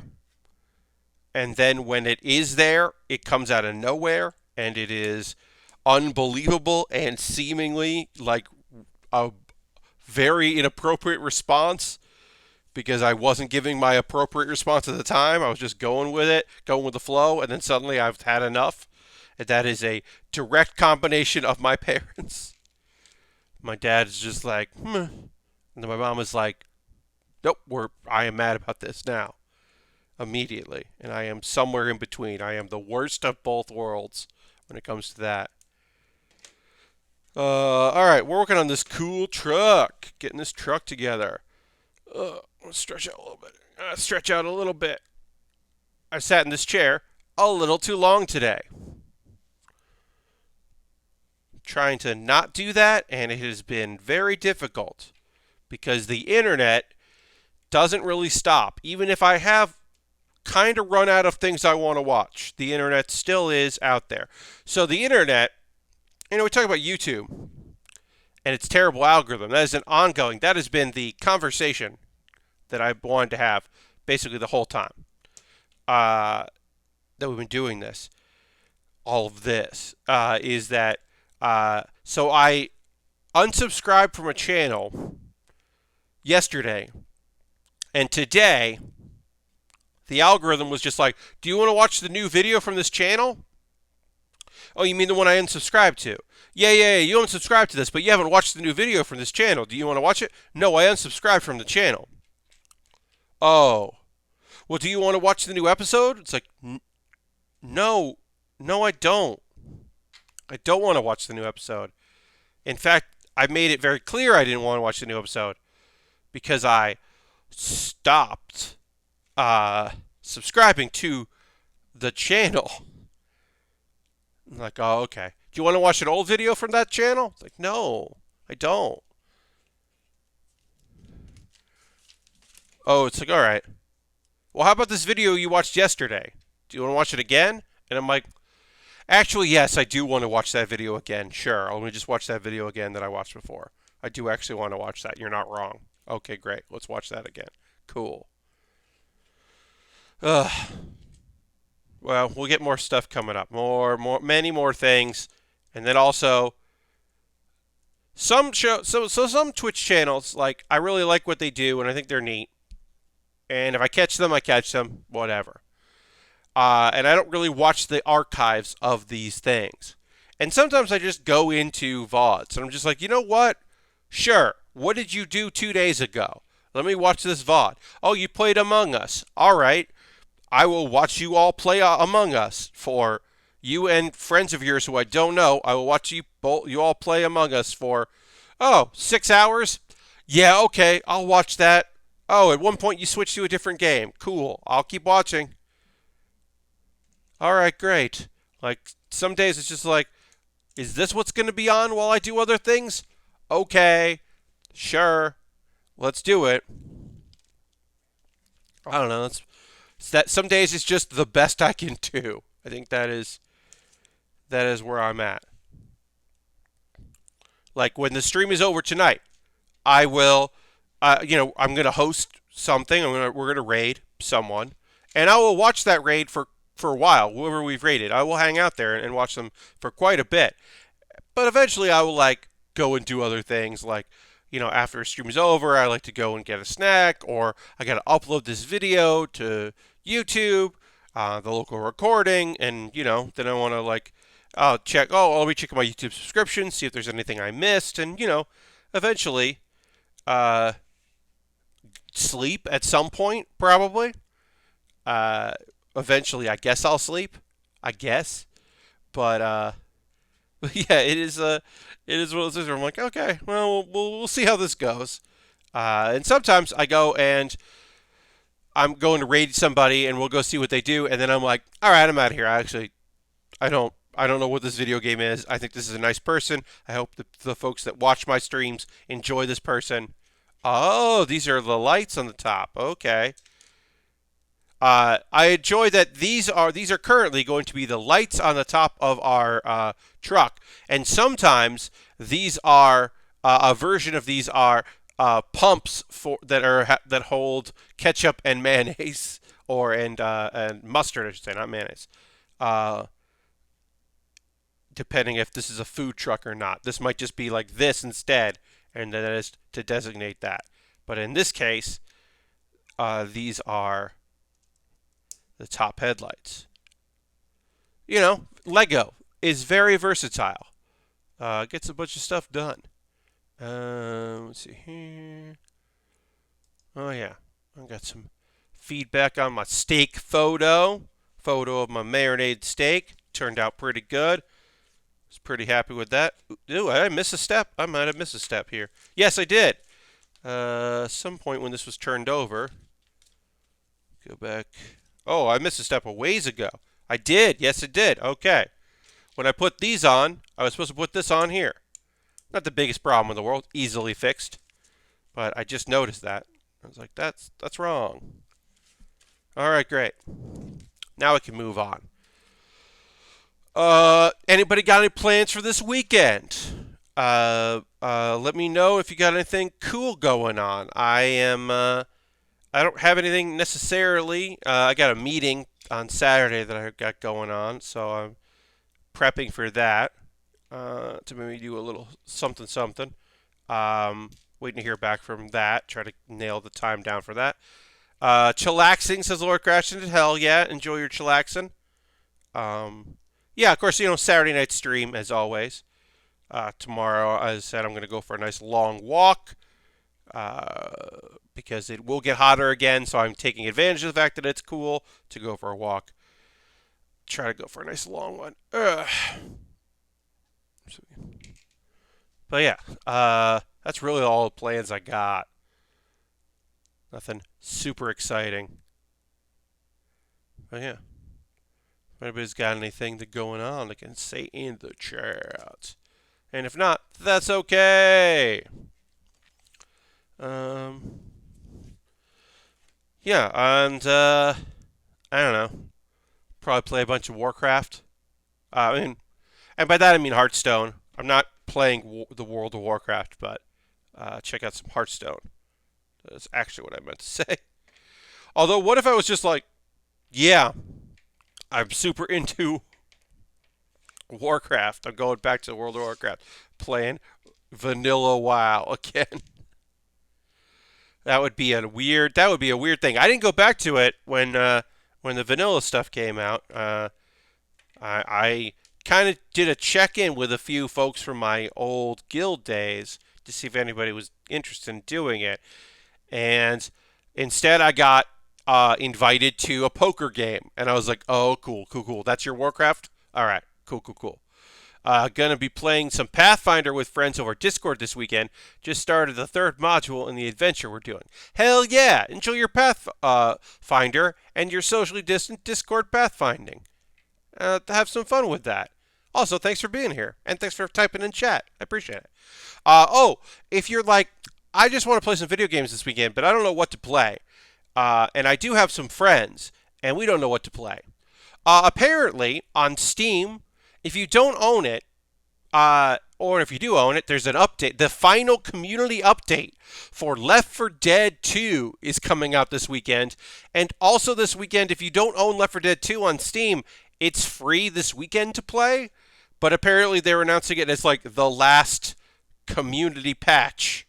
and then when it is there, it comes out of nowhere, and it is unbelievable and seemingly like a very inappropriate response because I wasn't giving my appropriate response at the time. I was just going with it, going with the flow, and then suddenly I've had enough. And that is a direct combination of my parents. My dad is just like, and then my mom is like, nope, I am mad about this now, immediately. And I am somewhere in between. I am the worst of both worlds when it comes to that. All right, we're working on this cool truck, getting this truck together. Let's stretch out a little bit. Stretch out a little bit. I sat in this chair a little too long today. Trying to not do that, and it has been very difficult because the internet doesn't really stop. Even if I have kind of run out of things I want to watch, the internet still is out there. So the internet, we talk about YouTube and its terrible algorithm. That is an ongoing, that has been the conversation that I've wanted to have basically the whole time that we've been doing this. All of this is that, so I unsubscribed from a channel yesterday, and today the algorithm was just like, do you want to watch the new video from this channel? Oh, you mean the one I unsubscribed to? Yeah, you unsubscribed to this, but you haven't watched the new video from this channel. Do you want to watch it? No, I unsubscribed from the channel. Oh. Well, do you want to watch the new episode? It's like, no, I don't. I don't want to watch the new episode. In fact, I made it very clear I didn't want to watch the new episode because I stopped subscribing to the channel. I'm like, oh, okay. Do you want to watch an old video from that channel? It's like, no, I don't. Oh, it's like, all right. Well, how about this video you watched yesterday? Do you want to watch it again? And I'm like, actually, yes, I do want to watch that video again. Sure, let me just watch that video again that I watched before. I do actually want to watch that. You're not wrong. Okay, great. Let's watch that again. Cool. Well, we'll get more stuff coming up. Many more things. And then also, some Twitch channels, like, I really like what they do, and I think they're neat. And if I catch them, I catch them, whatever. And I don't really watch the archives of these things. And sometimes I just go into VODs, and I'm just like, you know what? Sure. What did you do 2 days ago? Let me watch this VOD. Oh, you played Among Us. All right. I will watch you all play Among Us for you and friends of yours who I don't know. I will watch you all play Among Us for, 6 hours? Yeah, okay, I'll watch that. Oh, at one point you switched to a different game. Cool. I'll keep watching. All right, great. Like, some days it's just like, is this what's going to be on while I do other things? Okay, sure, let's do it. I don't know. It's that some days it's just the best I can do. I think that is where I'm at. Like, when the stream is over tonight, I will, I'm gonna host something. We're gonna raid someone, and I will watch that raid for a while. Whoever we've raided, I will hang out there and watch them for quite a bit. But eventually, I will like go and do other things. Like, after a stream is over, I like to go and get a snack, or I gotta upload this video to YouTube, the local recording, and then I want to like check. Oh, I'll be checking my YouTube subscription, see if there's anything I missed, and eventually uh, sleep at some point, probably. Uh, Eventually, I guess I'll sleep. I guess, but yeah, it is one of those things where I'm like, okay, well, we'll see how this goes. And sometimes I go and I'm going to raid somebody, and we'll go see what they do, and then I'm like, all right, I'm out of here. I don't know what this video game is. I think this is a nice person. I hope the folks that watch my streams enjoy this person. Oh, these are the lights on the top. Okay. I enjoy that these are currently going to be the lights on the top of our truck, and sometimes these are a version of these are pumps that hold ketchup and mayonnaise and mustard, I should say, not mayonnaise. Uh, Depending if this is a food truck or not, this might just be like this instead, and that is to designate that. But in this case, these are the top headlights. Lego is very versatile. Gets a bunch of stuff done. Let's see here. Oh yeah, I got some feedback on my steak photo. Photo of my marinated steak. Turned out pretty good. Was pretty happy with that. Ooh, I missed a step. I might have missed a step here. Yes, I did. Some point when this was turned over. Go back. Oh, I missed a step a ways ago. I did. Yes, I did. Okay. When I put these on, I was supposed to put this on here. Not the biggest problem in the world. Easily fixed. But I just noticed that. I was like, that's wrong. All right, great. Now we can move on. Anybody got any plans for this weekend? Let me know if you got anything cool going on. I don't have anything necessarily. I got a meeting on Saturday that I got going on, so I'm prepping for that. To maybe do a little something. Waiting to hear back from that. Try to nail the time down for that. Chillaxing, says Lord Crash into Hell. Yeah, enjoy your chillaxing. Yeah, of course, Saturday night stream, as always. Tomorrow, as I said, I'm going to go for a nice long walk. Because it will get hotter again, so I'm taking advantage of the fact that it's cool to go for a walk. Try to go for a nice long one. But yeah, that's really all the plans I got. Nothing super exciting. But yeah, if anybody's got anything going on, they can say in the chat. And if not, that's okay. Yeah, and I don't know. Probably play a bunch of Warcraft. And by that I mean Hearthstone. I'm not playing the World of Warcraft, but check out some Hearthstone. That's actually what I meant to say. Although, what if I was just like, yeah, I'm super into Warcraft. I'm going back to World of Warcraft, playing Vanilla WoW again. That would be a weird thing. I didn't go back to it when the vanilla stuff came out. I kind of did a check-in with a few folks from my old guild days to see if anybody was interested in doing it, and instead I got invited to a poker game, and I was like, "Oh, cool, cool, cool. That's your Warcraft? All right, cool, cool, cool." Gonna be playing some Pathfinder with friends over Discord this weekend. Just started the third module in the adventure we're doing. Hell yeah! Enjoy your Pathfinder and your socially distant Discord pathfinding. Have some fun with that. Also, thanks for being here, and thanks for typing in chat. I appreciate it. If you're like, I just want to play some video games this weekend, but I don't know what to play, and I do have some friends, and we don't know what to play. Apparently, on Steam, if you don't own it, or if you do own it, there's an update. The final community update for Left 4 Dead 2 is coming out this weekend. And also this weekend, if you don't own Left 4 Dead 2 on Steam, it's free this weekend to play. But apparently they're announcing it as like the last community patch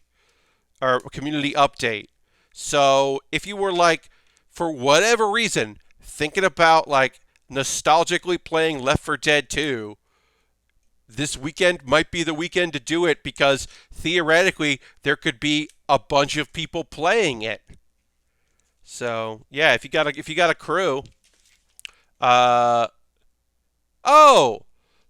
or community update. So if you were like, for whatever reason, thinking about like nostalgically playing Left 4 Dead 2, this weekend might be the weekend to do it because theoretically there could be a bunch of people playing it. So yeah, if you got a crew. Oh,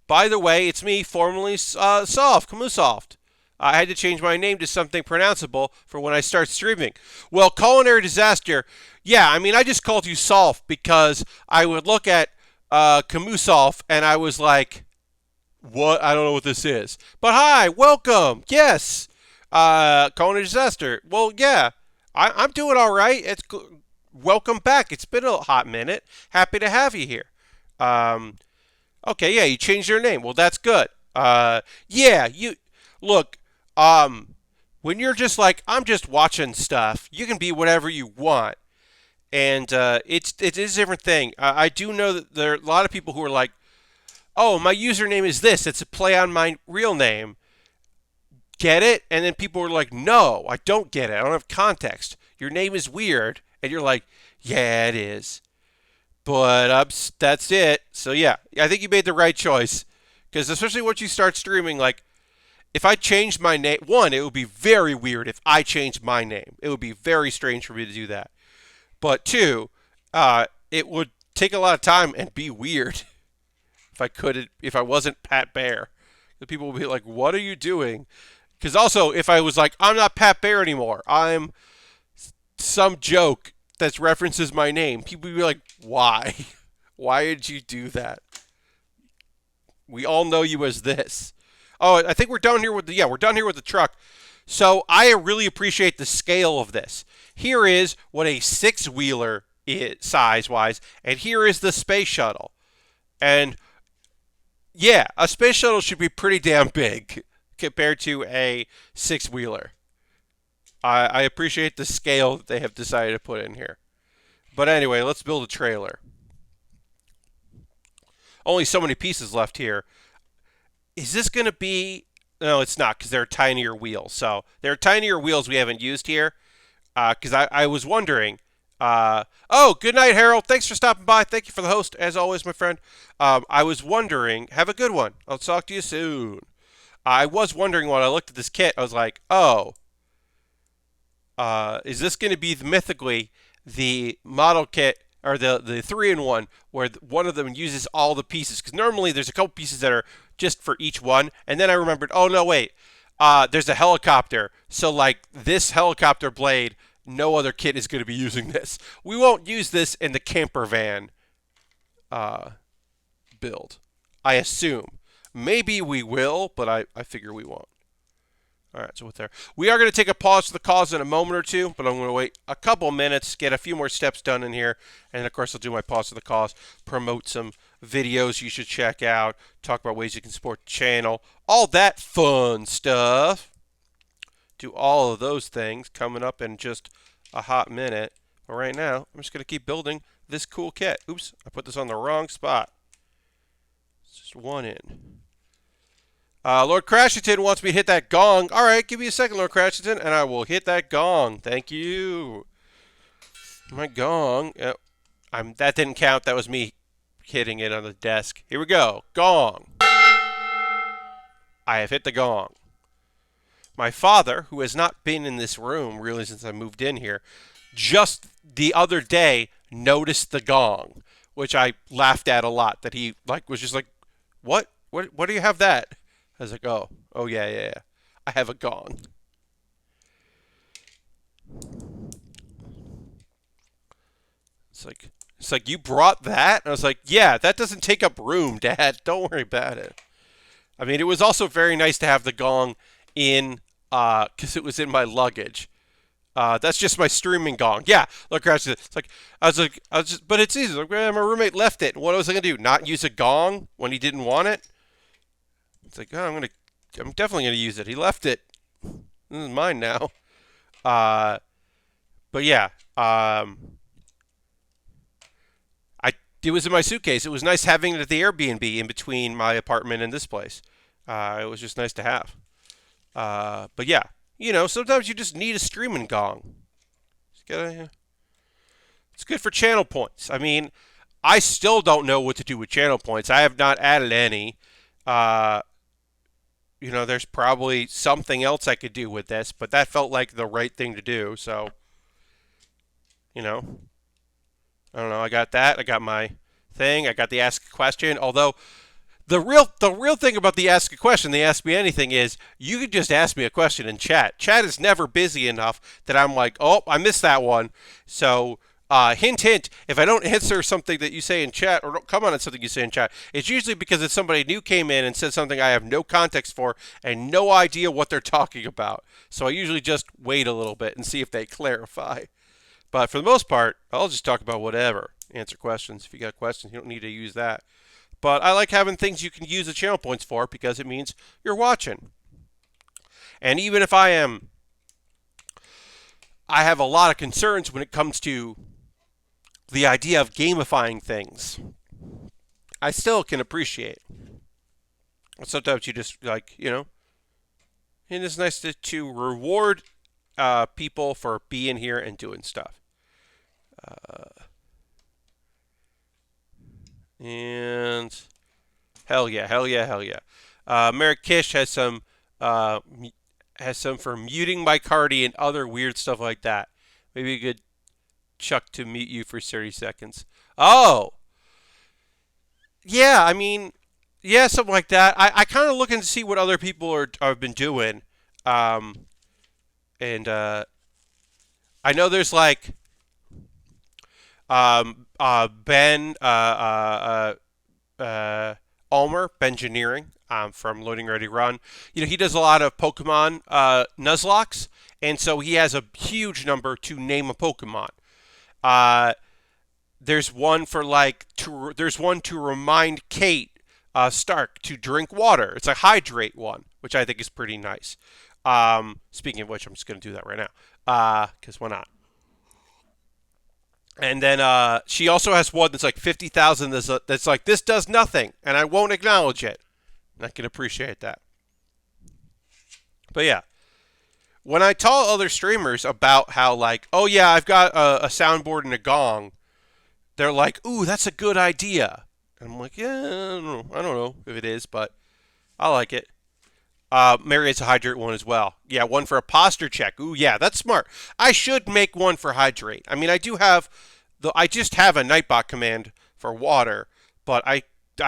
by the way, it's me, formerly Kamusoft. I had to change my name to something pronounceable for when I start streaming. Well, Culinary Disaster, yeah, I mean, I just called you Solf because I would look at Kamusoft and I was like, what? I don't know what this is. But hi, welcome. Yes. Culinary Disaster. Well, yeah, I'm doing all right. Welcome back. It's been a hot minute. Happy to have you here. Okay, yeah, you changed your name. Well, that's good. Yeah, you look. When you're just like, I'm just watching stuff, you can be whatever you want, and it is a different thing. I do know that there are a lot of people who are like, oh, my username is this. It's a play on my real name. Get it? And then people are like, no, I don't get it. I don't have context. Your name is weird, and you're like, yeah, it is. But that's it. So yeah, I think you made the right choice. Because especially once you start streaming, like, if I changed my name, one, it would be very weird if I changed my name. It would be very strange for me to do that. But two, it would take a lot of time and be weird if I wasn't Pat Baer. The people would be like, what are you doing? Because also, if I was like, I'm not Pat Baer anymore, I'm some joke that references my name, people would be like, why? Why did you do that? We all know you as this. Oh, I think we're done here with we're done here with the truck. So I really appreciate the scale of this. Here is what a six-wheeler is size-wise, and here is the space shuttle. And yeah, a space shuttle should be pretty damn big compared to a six-wheeler. I appreciate the scale that they have decided to put in here. But anyway, let's build a trailer. Only so many pieces left here. Is this going to be... No, it's not, because they're tinier wheels. So there are tinier wheels we haven't used here. Because I was wondering... oh, good night, Harold. Thanks for stopping by. Thank you for the host, as always, my friend. I was wondering... Have a good one. I'll talk to you soon. I was wondering when I looked at this kit, I was like, oh... is this going to be mythically the model kit or the 3-in-1 where one of them uses all the pieces? Because normally there's a couple pieces that are just for each one, and then I remembered, oh no, wait, there's a helicopter, so like this helicopter blade, no other kit is going to be using this. We won't use this in the camper van build, I assume. Maybe we will, but I figure we won't. All right, so with there, we are going to take a pause for the cause in a moment or two, but I'm going to wait a couple minutes, get a few more steps done in here, and of course I'll do my pause for the cause, promote some videos you should check out, talk about ways you can support the channel, all that fun stuff. Do all of those things coming up in just a hot minute. But right now, I'm just going to keep building this cool kit. Oops, I put this on the wrong spot. It's just one in. Lord Crashington wants me to hit that gong. All right, give me a second, Lord Crashington, and I will hit that gong. Thank you. My gong. That didn't count. That was me hitting it on the desk. Here we go. Gong. I have hit the gong. My father, who has not been in this room really since I moved in here, just the other day noticed the gong, which I laughed at a lot. That he was just like, "What? What do you have that?" I was like, "Oh yeah. I have a gong." It's like you brought that? And I was like, "Yeah, that doesn't take up room, Dad. Don't worry about it." I mean, it was also very nice to have the gong in, because it was in my luggage. That's just my streaming gong. Yeah, look, it's like I was just, but it's easy. Like, my roommate left it. What was I gonna do? Not use a gong when he didn't want it? It's like, oh, I'm definitely gonna use it. He left it. This is mine now. Uh, but yeah, it was in my suitcase. It was nice having it at the Airbnb in between my apartment and this place. It was just nice to have. But yeah, sometimes you just need a streaming gong. It's good for channel points. I mean, I still don't know what to do with channel points. I have not added any. Uh, there's probably something else I could do with this, but that felt like the right thing to do. So, you know, I don't know. I got that. I got my thing. I got the ask a question. Although the real thing about the ask a question, the ask me anything is you could just ask me a question in chat. Chat is never busy enough that I'm like, oh, I missed that one. So hint, hint, if I don't answer something that you say in chat or don't comment on something you say in chat, it's usually because it's somebody new came in and said something I have no context for and no idea what they're talking about. So I usually just wait a little bit and see if they clarify. But for the most part, I'll just talk about whatever. Answer questions. If you got questions, you don't need to use that. But I like having things you can use the channel points for because it means you're watching. And even if I have a lot of concerns when it comes to the idea of gamifying things, I still can appreciate. Sometimes you just and it's nice to reward people for being here and doing stuff. And hell yeah. Merrick Kish has some for muting my Cardi and other weird stuff like that. Maybe a good Chuck to mute you for 30 seconds. Oh, yeah. I mean, yeah, something like that. I kind of looking to see what other people have been doing. And I know there's like Ben Ulmer, Bengineering, from Loading Ready Run. He does a lot of Pokemon Nuzlocks, and so he has a huge number to name a Pokemon. There's one there's one to remind Kate Stark to drink water. It's a hydrate one, which I think is pretty nice. Speaking of which, I'm just going to do that right now, because why not? And then she also has one that's like 50,000 that's like, this does nothing, and I won't acknowledge it. And I can appreciate that. But yeah, when I tell other streamers about how oh yeah, I've got a soundboard and a gong, they're like, ooh, that's a good idea. And I'm like, yeah, I don't know if it is, but I like it. Mary has a hydrate one as well. Yeah, one for a posture check. Ooh, yeah, that's smart. I should make one for hydrate. I mean, I just have a Nightbot command for water, but I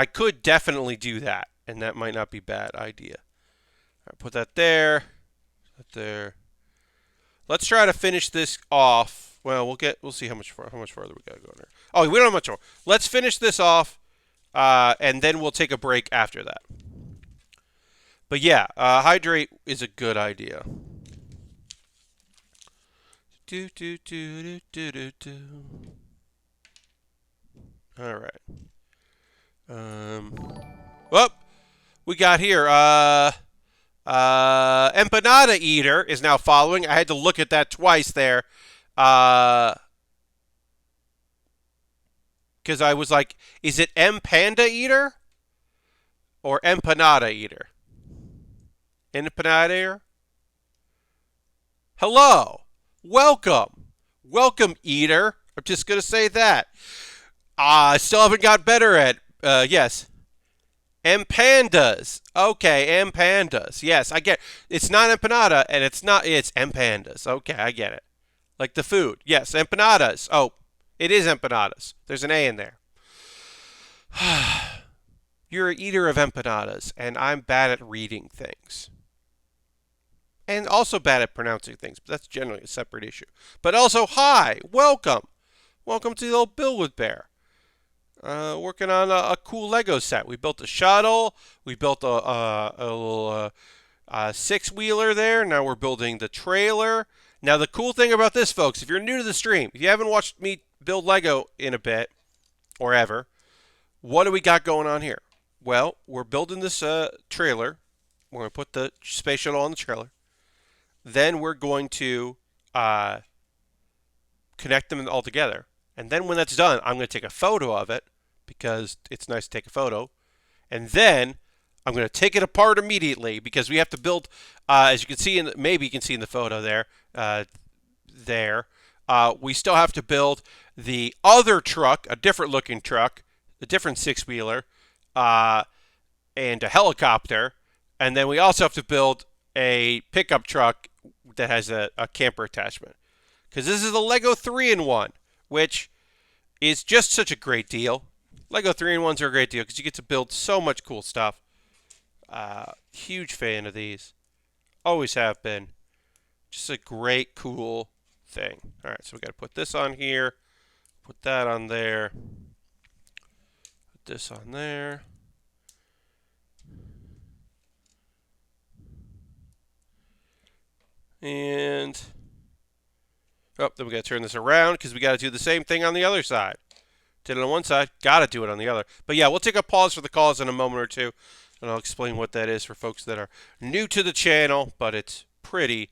could definitely do that, and that might not be a bad idea. All right, put that there. There. Let's try to finish this off. Well, we'll see how much farther we gotta go there. Oh, we don't have much more. Let's finish this off, and then we'll take a break after that. But yeah, hydrate is a good idea. Do do do do do do do. All right. Well, we got here. Empanada Eater is now following. I had to look at that twice there. Because I was like, is it M Panda Eater or Empanada Eater? Empanada? Hello. Welcome. Welcome, eater. I'm just going to say that. I still haven't got better at, yes. Empandas. Okay, empandas. Yes, I get. It's not empanada, and it's empandas. Okay, I get it. Like the food. Yes, empanadas. Oh, it is empanadas. There's an A in there. You're an eater of empanadas, and I'm bad at reading things. And also bad at pronouncing things, but that's generally a separate issue. But also, hi, welcome. Welcome to the old Bill with Baer. Working on a cool Lego set. We built a shuttle. We built a little six-wheeler there. Now we're building the trailer. Now the cool thing about this, folks, if you're new to the stream, if you haven't watched me build Lego in a bit, or ever, what do we got going on here? Well, we're building this trailer. We're going to put the space shuttle on the trailer. Then we're going to connect them all together. And then when that's done, I'm going to take a photo of it because it's nice to take a photo. And then I'm going to take it apart immediately because we have to build, as you can see, maybe you can see in the photo there, we still have to build the other truck, a different looking truck, a different six-wheeler, and a helicopter. And then we also have to build a pickup truck that has a camper attachment. Because this is a Lego 3-in-1, which is just such a great deal. Lego 3-in-1s are a great deal because you get to build so much cool stuff. Huge fan of these. Always have been. Just a great, cool thing. All right, so we got to put this on here. Put that on there. Put this on there. And then we got to turn this around because we got to do the same thing on the other side. Did it on one side, got to do it on the other. But yeah, we'll take a pause for the calls in a moment or two, and I'll explain what that is for folks that are new to the channel, but it's pretty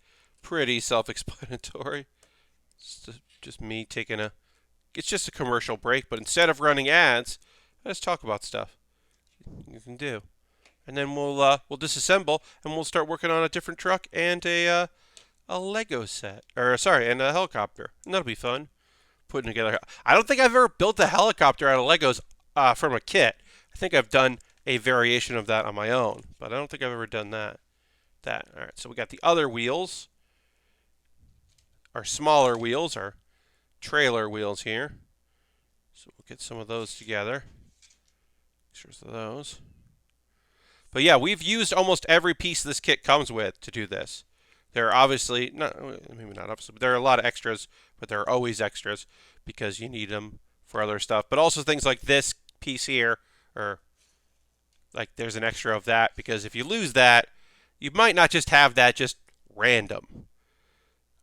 self-explanatory. It's just me taking it's just a commercial break, but instead of running ads, let's talk about stuff you can do. And then we'll disassemble, and we'll start working on a different truck and a Lego set, and a helicopter. And that'll be fun. Putting together. I don't think I've ever built a helicopter out of Legos from a kit. I think I've done a variation of that on my own, but I don't think I've ever done that. All right. So we got the other wheels, our smaller wheels, our trailer wheels here. So we'll get some of those together. Pictures of those. But yeah, we've used almost every piece this kit comes with to do this. There are obviously, maybe not obviously, but there are a lot of extras, but there are always extras because you need them for other stuff. But also things like this piece here, or like there's an extra of that, because if you lose that, you might not just have that just random.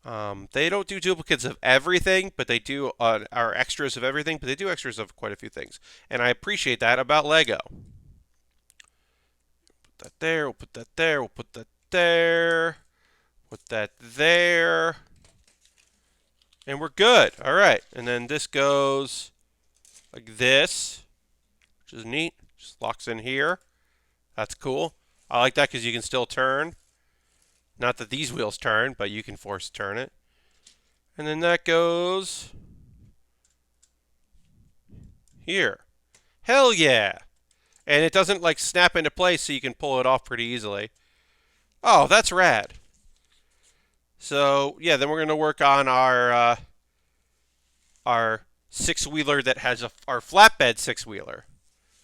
They don't do duplicates of everything, but they do are extras of everything, but they do extras of quite a few things. And I appreciate that about Lego. Put that there, we'll put that there, we'll put that there. Put that there. And we're good. All right. And then this goes like this, which is neat. Just locks in here. That's cool. I like that because you can still turn. Not that these wheels turn, but you can force turn it. And then that goes here. Hell yeah. And it doesn't like snap into place, so you can pull it off pretty easily. Oh, that's rad. So yeah, then we're going to work on our six-wheeler that has our flatbed six-wheeler.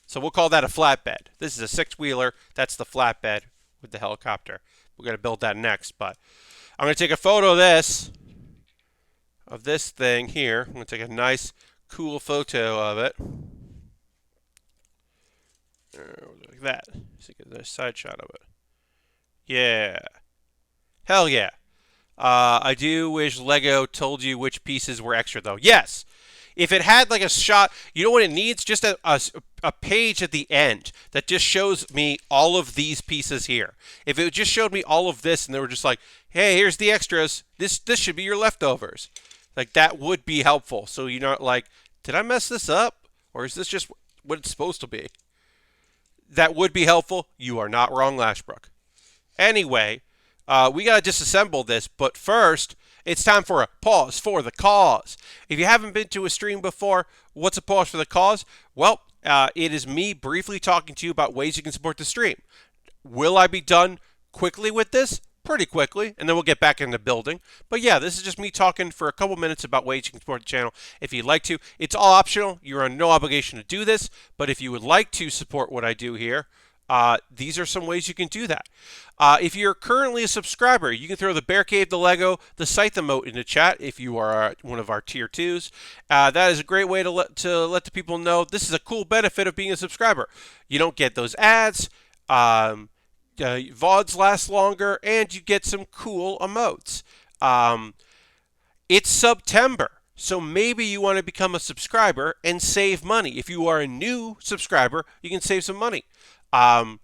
So we'll call that a flatbed. This is a six-wheeler. That's the flatbed with the helicopter. We're going to build that next, but I'm going to take a photo of this thing here. I'm going to take a nice, cool photo of it. Like that. So get a nice side shot of it. Yeah. Hell yeah. I do wish Lego told you which pieces were extra, though. Yes! If it had like a shot, you know what it needs? Just a page at the end that just shows me all of these pieces here. If it just showed me all of this and they were just like, hey, here's the extras. This should be your leftovers. Like, that would be helpful. So you're not like, did I mess this up? Or is this just what it's supposed to be? That would be helpful. You are not wrong, Lashbrook. Anyway, we got to disassemble this, but first, it's time for a pause for the cause. If you haven't been to a stream before, what's a pause for the cause? Well, it is me briefly talking to you about ways you can support the stream. Will I be done quickly with this? Pretty quickly, and then we'll get back into building. But yeah, this is just me talking for a couple minutes about ways you can support the channel if you'd like to. It's all optional. You're under no obligation to do this, but if you would like to support what I do here, these are some ways you can do that. If you're currently a subscriber, you can throw the Bear Cave, the Lego, the Scythe emote in the chat if you are one of our tier 2s. That is a great way to let the people know this is a cool benefit of being a subscriber. You don't get those ads. VODs last longer, and you get some cool emotes. It's September, so maybe you want to become a subscriber and save money. If you are a new subscriber, you can save some money. You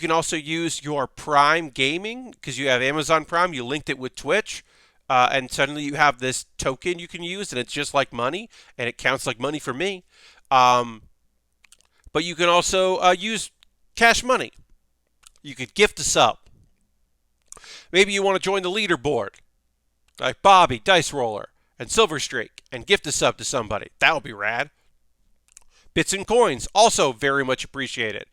can also use your Prime Gaming because you have Amazon Prime. You linked it with Twitch, and suddenly you have this token you can use, and it's just like money, and it counts like money for me. But you can also use Cash Money. You could gift a sub. Maybe you want to join the leaderboard, like Bobby, Dice Roller, and Silver Streak, and gift a sub to somebody. That would be rad. Bits and coins, also very much appreciated.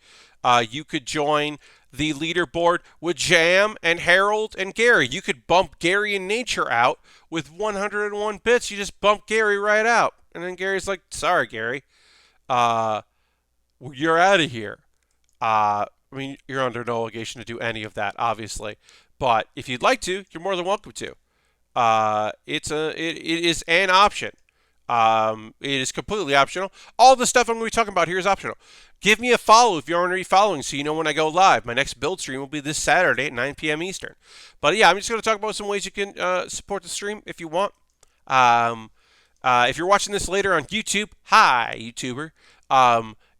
You could join the leaderboard with Jam and Harold and Gary. You could bump Gary and Nature out with 101 bits. You just bump Gary right out. And then Gary's like, sorry, Gary. You're out of here. I mean, you're under no obligation to do any of that, obviously. But if you'd like to, you're more than welcome to. It is an option. It is completely optional. All the stuff I'm going to be talking about here is optional. Give me a follow if you're already following so you know when I go live. My next build stream will be this Saturday at 9 p.m. Eastern. But yeah, I'm just going to talk about some ways you can support the stream if you want. If you're watching this later on YouTube, hi, YouTuber.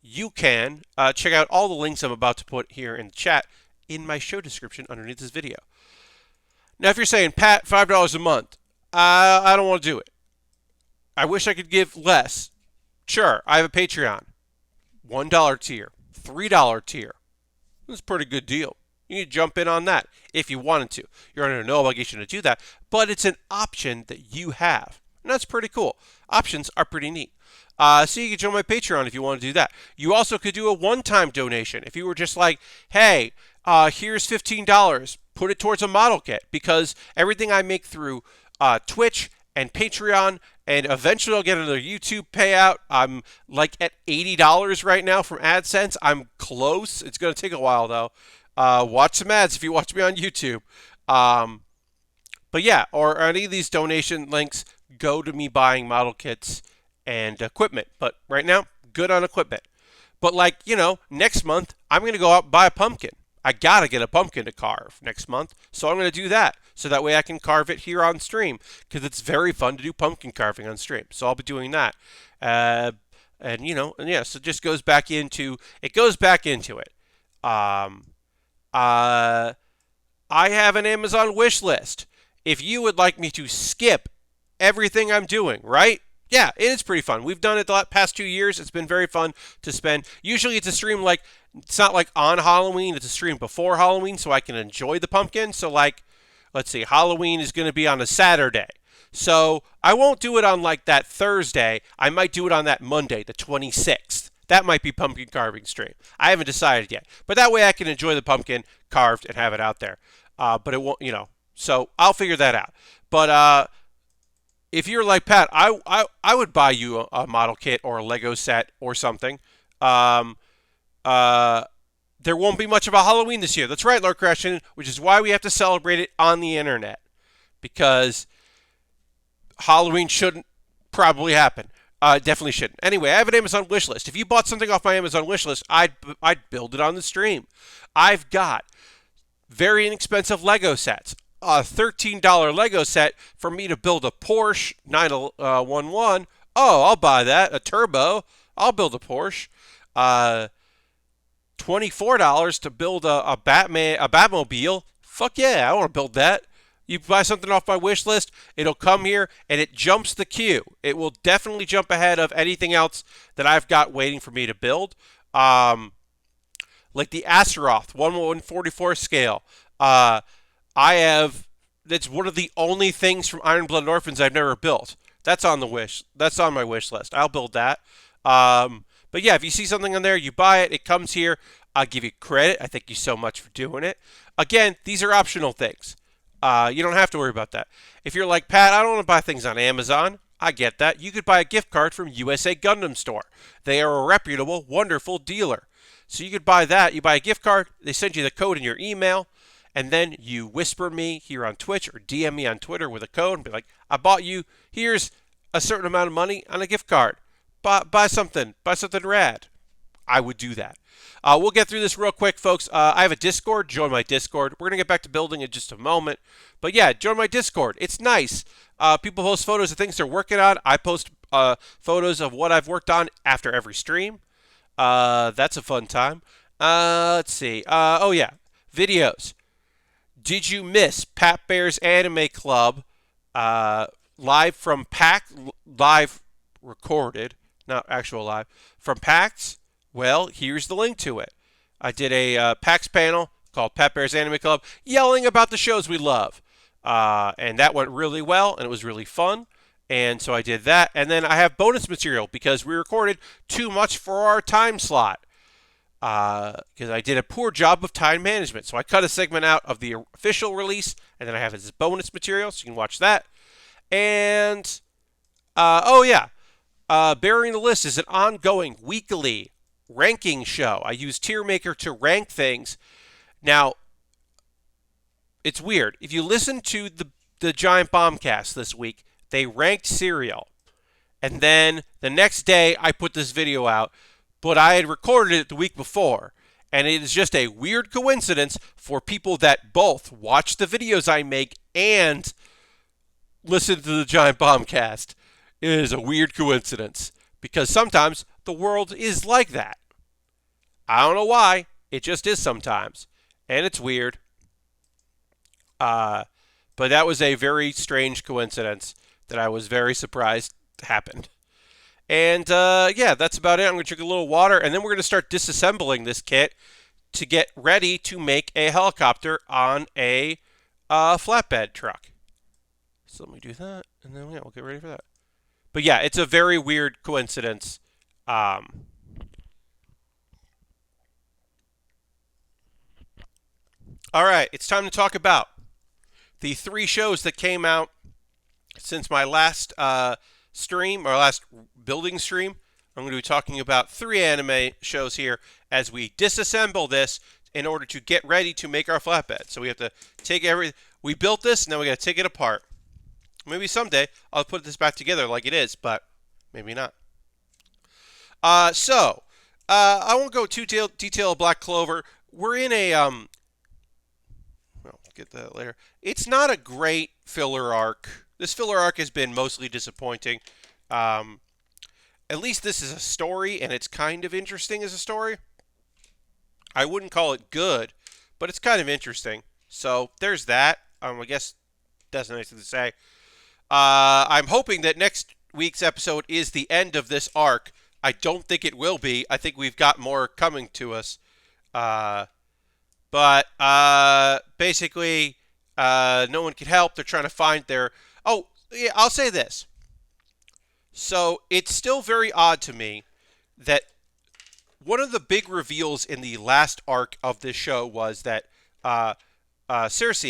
You can check out all the links I'm about to put here in the chat in my show description underneath this video. Now, if you're saying, Pat, $5 a month, I don't want to do it. I wish I could give less. Sure, I have a Patreon. $1 tier, $3 tier. That's a pretty good deal. You can jump in on that if you wanted to. You're under no obligation to do that, but it's an option that you have. And that's pretty cool. Options are pretty neat. So you can join my Patreon if you want to do that. You also could do a one-time donation. If you were just like, hey, here's $15, put it towards a model kit. Because everything I make through Twitch and Patreon, and eventually I'll get another YouTube payout. I'm like at $80 right now from AdSense. I'm close. It's going to take a while, though. Watch some ads if you watch me on YouTube. But yeah, or any of these donation links go to me buying model kits and equipment. But right now, good on equipment. But like, next month, I'm going to go out and buy a pumpkin. I got to get a pumpkin to carve next month. So I'm going to do that. So that way I can carve it here on stream. Because it's very fun to do pumpkin carving on stream. So I'll be doing that. So it just goes back into it. I have an Amazon wish list. If you would like me to skip everything I'm doing, right? Yeah, it is pretty fun. We've done it the past 2 years. It's been very fun to spend. Usually it's a stream it's not like on Halloween. It's a stream before Halloween so I can enjoy the pumpkin. So let's see, Halloween is going to be on a Saturday. So I won't do it on that Thursday. I might do it on that Monday, the 26th. That might be pumpkin carving stream. I haven't decided yet. But that way I can enjoy the pumpkin carved and have it out there. But it won't, so I'll figure that out. But if you're like, Pat, I would buy you a model kit or a Lego set or something. There won't be much of a Halloween this year. That's right, Lord Crashin, which is why we have to celebrate it on the internet. Because Halloween shouldn't probably happen. Definitely shouldn't. Anyway, I have an Amazon wish list. If you bought something off my Amazon wish list, I'd build it on the stream. I've got very inexpensive Lego sets. A $13 Lego set for me to build a Porsche 911. Oh, I'll buy that. A turbo. I'll build a Porsche. $24 to build a Batmobile. Fuck yeah, I want to build that. You buy something off my wish list, it'll come here and it jumps the queue. It will definitely jump ahead of anything else that I've got waiting for me to build. like the Astaroth 1/144 scale. Uh, I have. That's one of the only things from Iron Blooded Orphans I've never built. That's on the wish. That's on my wish list. I'll build that. But yeah, if you see something on there, you buy it. It comes here. I'll give you credit. I thank you so much for doing it. Again, these are optional things. You don't have to worry about that. If you're like, Pat, I don't want to buy things on Amazon. I get that. You could buy a gift card from USA Gundam Store. They are a reputable, wonderful dealer. So you could buy that. You buy a gift card. They send you the code in your email. And then you whisper me here on Twitch or DM me on Twitter with a code and be like, I bought you. Here's a certain amount of money on a gift card. Buy something. Buy something rad. I would do that. We'll get through this real quick, folks. I have a Discord. Join my Discord. We're going to get back to building in just a moment. But yeah, join my Discord. It's nice. People post photos of things they're working on. I post photos of what I've worked on after every stream. That's a fun time. Let's see. Oh, yeah. Videos. Did you miss Pat Baer's Anime Club live from PAX? Live recorded, not actual live. From PAX? Well, here's the link to it. I did a PAX panel called Pat Baer's Anime Club, yelling about the shows we love. And that went really well, and it was really fun. And so I did that. And then I have bonus material because we recorded too much for our time slot. Because I did a poor job of time management. So I cut a segment out of the official release, and then I have this bonus material, so you can watch that. And, Baering the List is an ongoing weekly ranking show. I use TierMaker to rank things. Now, it's weird. If you listen to the Giant Bombcast this week, they ranked cereal. And then the next day, I put this video out. But I had recorded it the week before, and it is just a weird coincidence for people that both watch the videos I make and listen to the Giant Bombcast. It is a weird coincidence, because sometimes the world is like that. I don't know why, it just is sometimes, and it's weird. But that was a very strange coincidence that I was very surprised happened. And, that's about it. I'm going to drink a little water, and then we're going to start disassembling this kit to get ready to make a helicopter on a flatbed truck. So let me do that, and then, we'll get ready for that. But, yeah, it's a very weird coincidence. All right, it's time to talk about the 3 shows that came out since my last stream, or last building stream. I'm going to be talking about 3 anime shows here as we disassemble this in order to get ready to make our flatbed. So we have to take we built this, now we got to take it apart. Maybe someday I'll put this back together like it is, but maybe not. I won't go too detail Black Clover. We're in a I'll get that later. It's not a great filler arc. This filler arc has been mostly disappointing. At least this is a story, and it's kind of interesting as a story. I wouldn't call it good, but it's kind of interesting. So there's that. I guess that's nice to say. I'm hoping that next week's episode is the end of this arc. I don't think it will be. I think we've got more coming to us. Basically, no one can help. They're trying to find their... Oh, yeah, I'll say this. So it's still very odd to me that one of the big reveals in the last arc of this show was that Circe,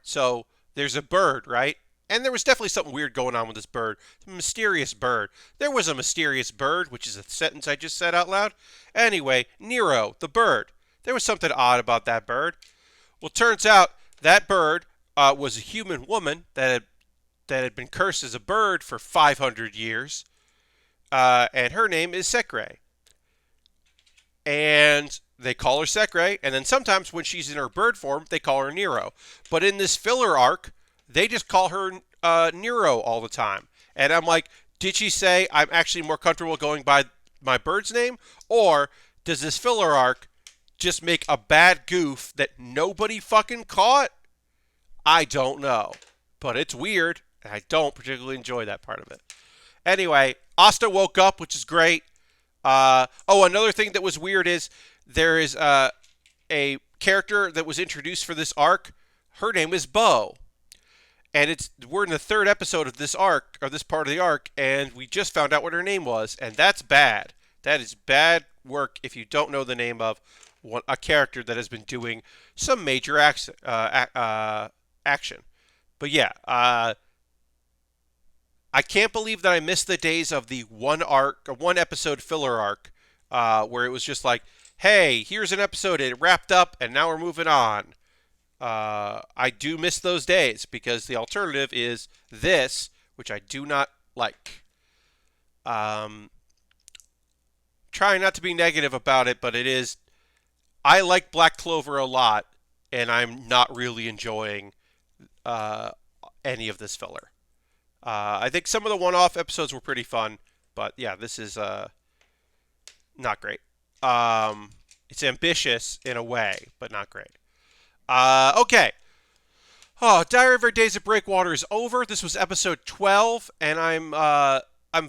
so there's a bird, right? And there was definitely something weird going on with this bird. A mysterious bird. There was a mysterious bird, which is a sentence I just said out loud. Anyway, Nero, the bird. There was something odd about that bird. Well, turns out that bird was a human woman that had been cursed as a bird for 500 years. And her name is Sekre. And they call her Sekre, and then sometimes when she's in her bird form, they call her Nero. But in this filler arc, they just call her Nero all the time. And I'm like, did she say I'm actually more comfortable going by my bird's name? Or does this filler arc just make a bad goof that nobody fucking caught? I don't know. But it's weird, and I don't particularly enjoy that part of it. Anyway, Asta woke up, which is great. Another thing that was weird is there is a character that was introduced for this arc. Her name is Bo, and we're in the third episode of this arc, or this part of the arc, and we just found out what her name was, and that's bad. That is bad work if you don't know the name of a character that has been doing some major action. But yeah, I can't believe that I missed the days of the one episode filler arc, where it was just like, hey, here's an episode, it wrapped up, and now we're moving on. I do miss those days because the alternative is this, which I do not like. Trying not to be negative about it, but it is. I like Black Clover a lot, and I'm not really enjoying any of this filler. I think some of the one-off episodes were pretty fun, but yeah, this is not great. It's ambitious in a way, but not great. Okay. Oh, Diary of Our Days at Breakwater is over. This was episode 12, and I'm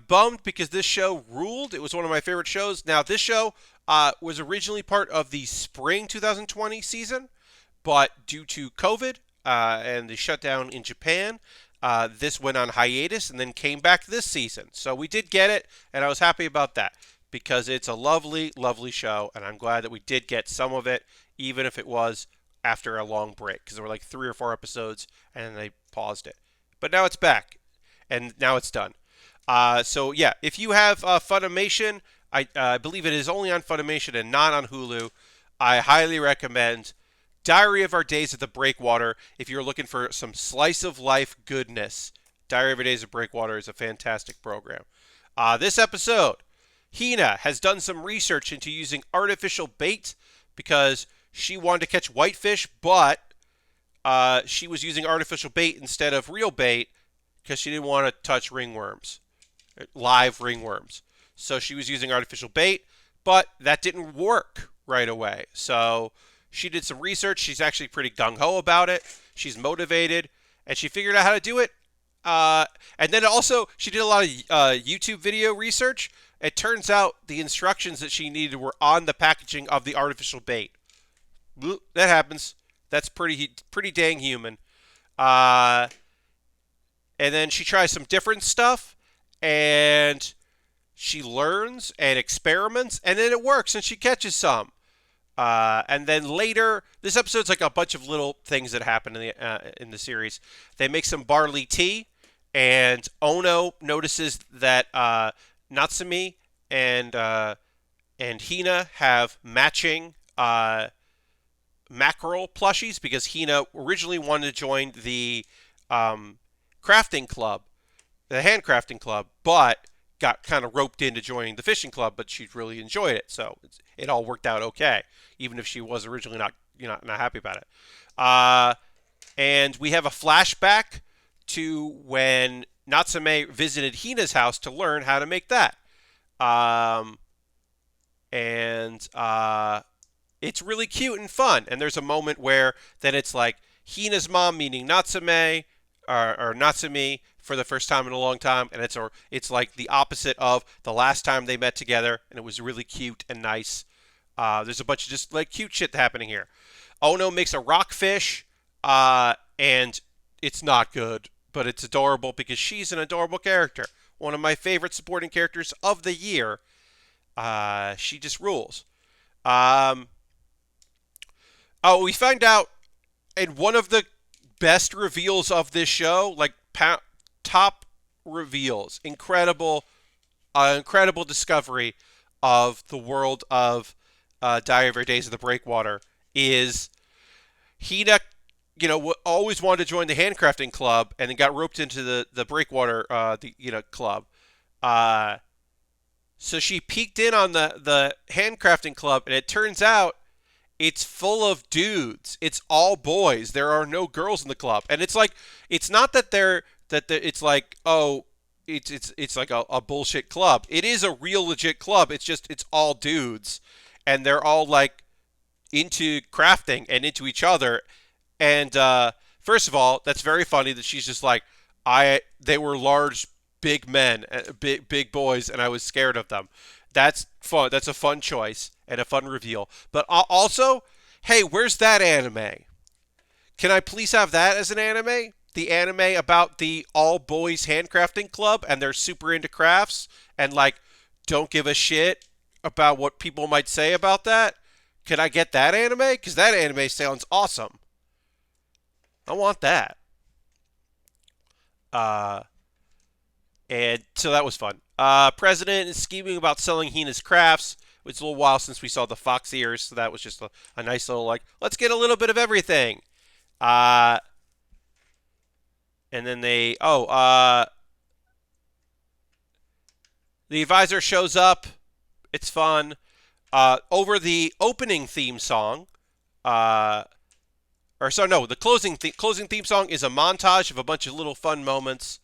bummed because this show ruled. It was one of my favorite shows. Now, this show was originally part of the spring 2020 season, but due to COVID and the shutdown in Japan, this went on hiatus and then came back this season. So we did get it, and I was happy about that because it's a lovely, lovely show, and I'm glad that we did get some of it, even if it was after a long break, because there were like 3 or 4 episodes, and then they paused it. But now it's back, and now it's done. So yeah, if you have Funimation, I believe it is only on Funimation and not on Hulu, I highly recommend Diary of Our Days at the Breakwater. If you're looking for some slice of life goodness, Diary of Our Days at Breakwater is a fantastic program. This episode, Hina has done some research into using artificial bait because she wanted to catch whitefish, but she was using artificial bait instead of real bait because she didn't want to touch ringworms, live ringworms. So she was using artificial bait, but that didn't work right away. So she did some research. She's actually pretty gung-ho about it. She's motivated, and she figured out how to do it. And then also, she did a lot of YouTube video research. It turns out the instructions that she needed were on the packaging of the artificial bait. That happens. That's pretty dang human. And then she tries some different stuff, and she learns and experiments, and then it works, and she catches some. And then later, this episode's like a bunch of little things that happen in the series. They make some barley tea, and Ono notices that Natsume and Hina have matching mackerel plushies because Hina originally wanted to join the crafting club, the handcrafting club, but got kind of roped into joining the fishing club, but she really enjoyed it, so it all worked out okay, even if she was originally not happy about it. And we have a flashback to when Natsume visited Hina's house to learn how to make that. It's really cute and fun. And there's a moment where then it's like Hina's mom meeting Natsume, or Natsume for the first time in a long time, and it's like the opposite of the last time they met together, and it was really cute and nice. There's a bunch of just like cute shit happening here. Ono makes a rockfish, and it's not good, but it's adorable because she's an adorable character. One of my favorite supporting characters of the year. She just rules. We find out in one of the best reveals of this show, like top reveals, incredible discovery of the world of Diary of Our Days of the Breakwater is Hina, always wanted to join the handcrafting club and then got roped into the Breakwater club. So she peeked in on the handcrafting club, and it turns out it's full of dudes. It's all boys. There are no girls in the club, and it's like it's not that it's like it's like a bullshit club. It is a real legit club. It's just it's all dudes, and they're all like into crafting and into each other. And first of all, that's very funny that she's just like they were large, big men, big boys, and I was scared of them. That's fun. That's a fun choice and a fun reveal. But also, hey, where's that anime? Can I please have that as an anime? The anime about the all boys handcrafting club and they're super into crafts and like don't give a shit about what people might say about that. Can I get that anime? Because that anime sounds awesome. I want that. Uh, and so that was fun. President is scheming about selling Hina's crafts. It's a little while since we saw the fox ears, so that was just a nice little like, let's get a little bit of everything. Uh, and then the advisor shows up. It's fun. Over the opening theme song, the closing theme song is a montage of a bunch of little fun moments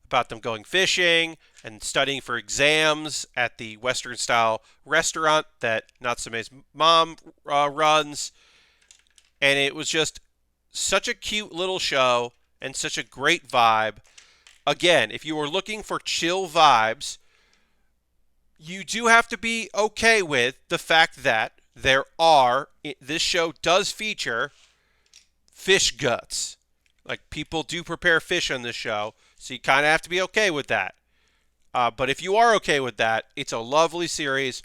about them going fishing and studying for exams at the Western style restaurant that Natsume's mom runs. And it was just such a cute little show and such a great vibe. Again, if you were looking for chill vibes, you do have to be okay with the fact that this show does feature fish guts. Like, people do prepare fish on this show, so you kind of have to be okay with that. But if you are okay with that, it's a lovely series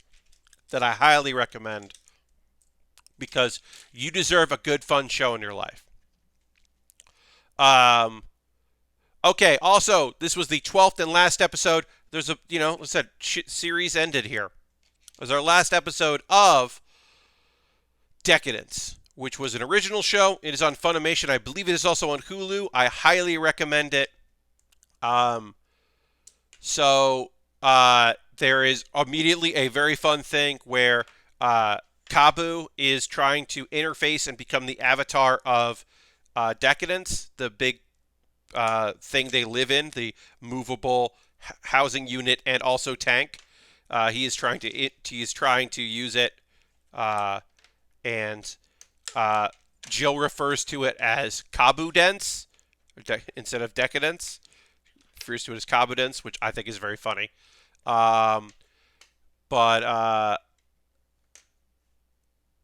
that I highly recommend because you deserve a good, fun show in your life. Okay, also, this was the 12th and last episode. There's like I said, series ended here. It was our last episode of Decadence, which was an original show. It is on Funimation. I believe it is also on Hulu. I highly recommend it. There is immediately a very fun thing where Kabu is trying to interface and become the avatar of Decadence, the big thing they live in, the movable housing unit and also tank. He is trying to use it, and Jill refers to it as Kabu-dence instead of Decadence. Refers to it as Kabu-dence, which I think is very funny. But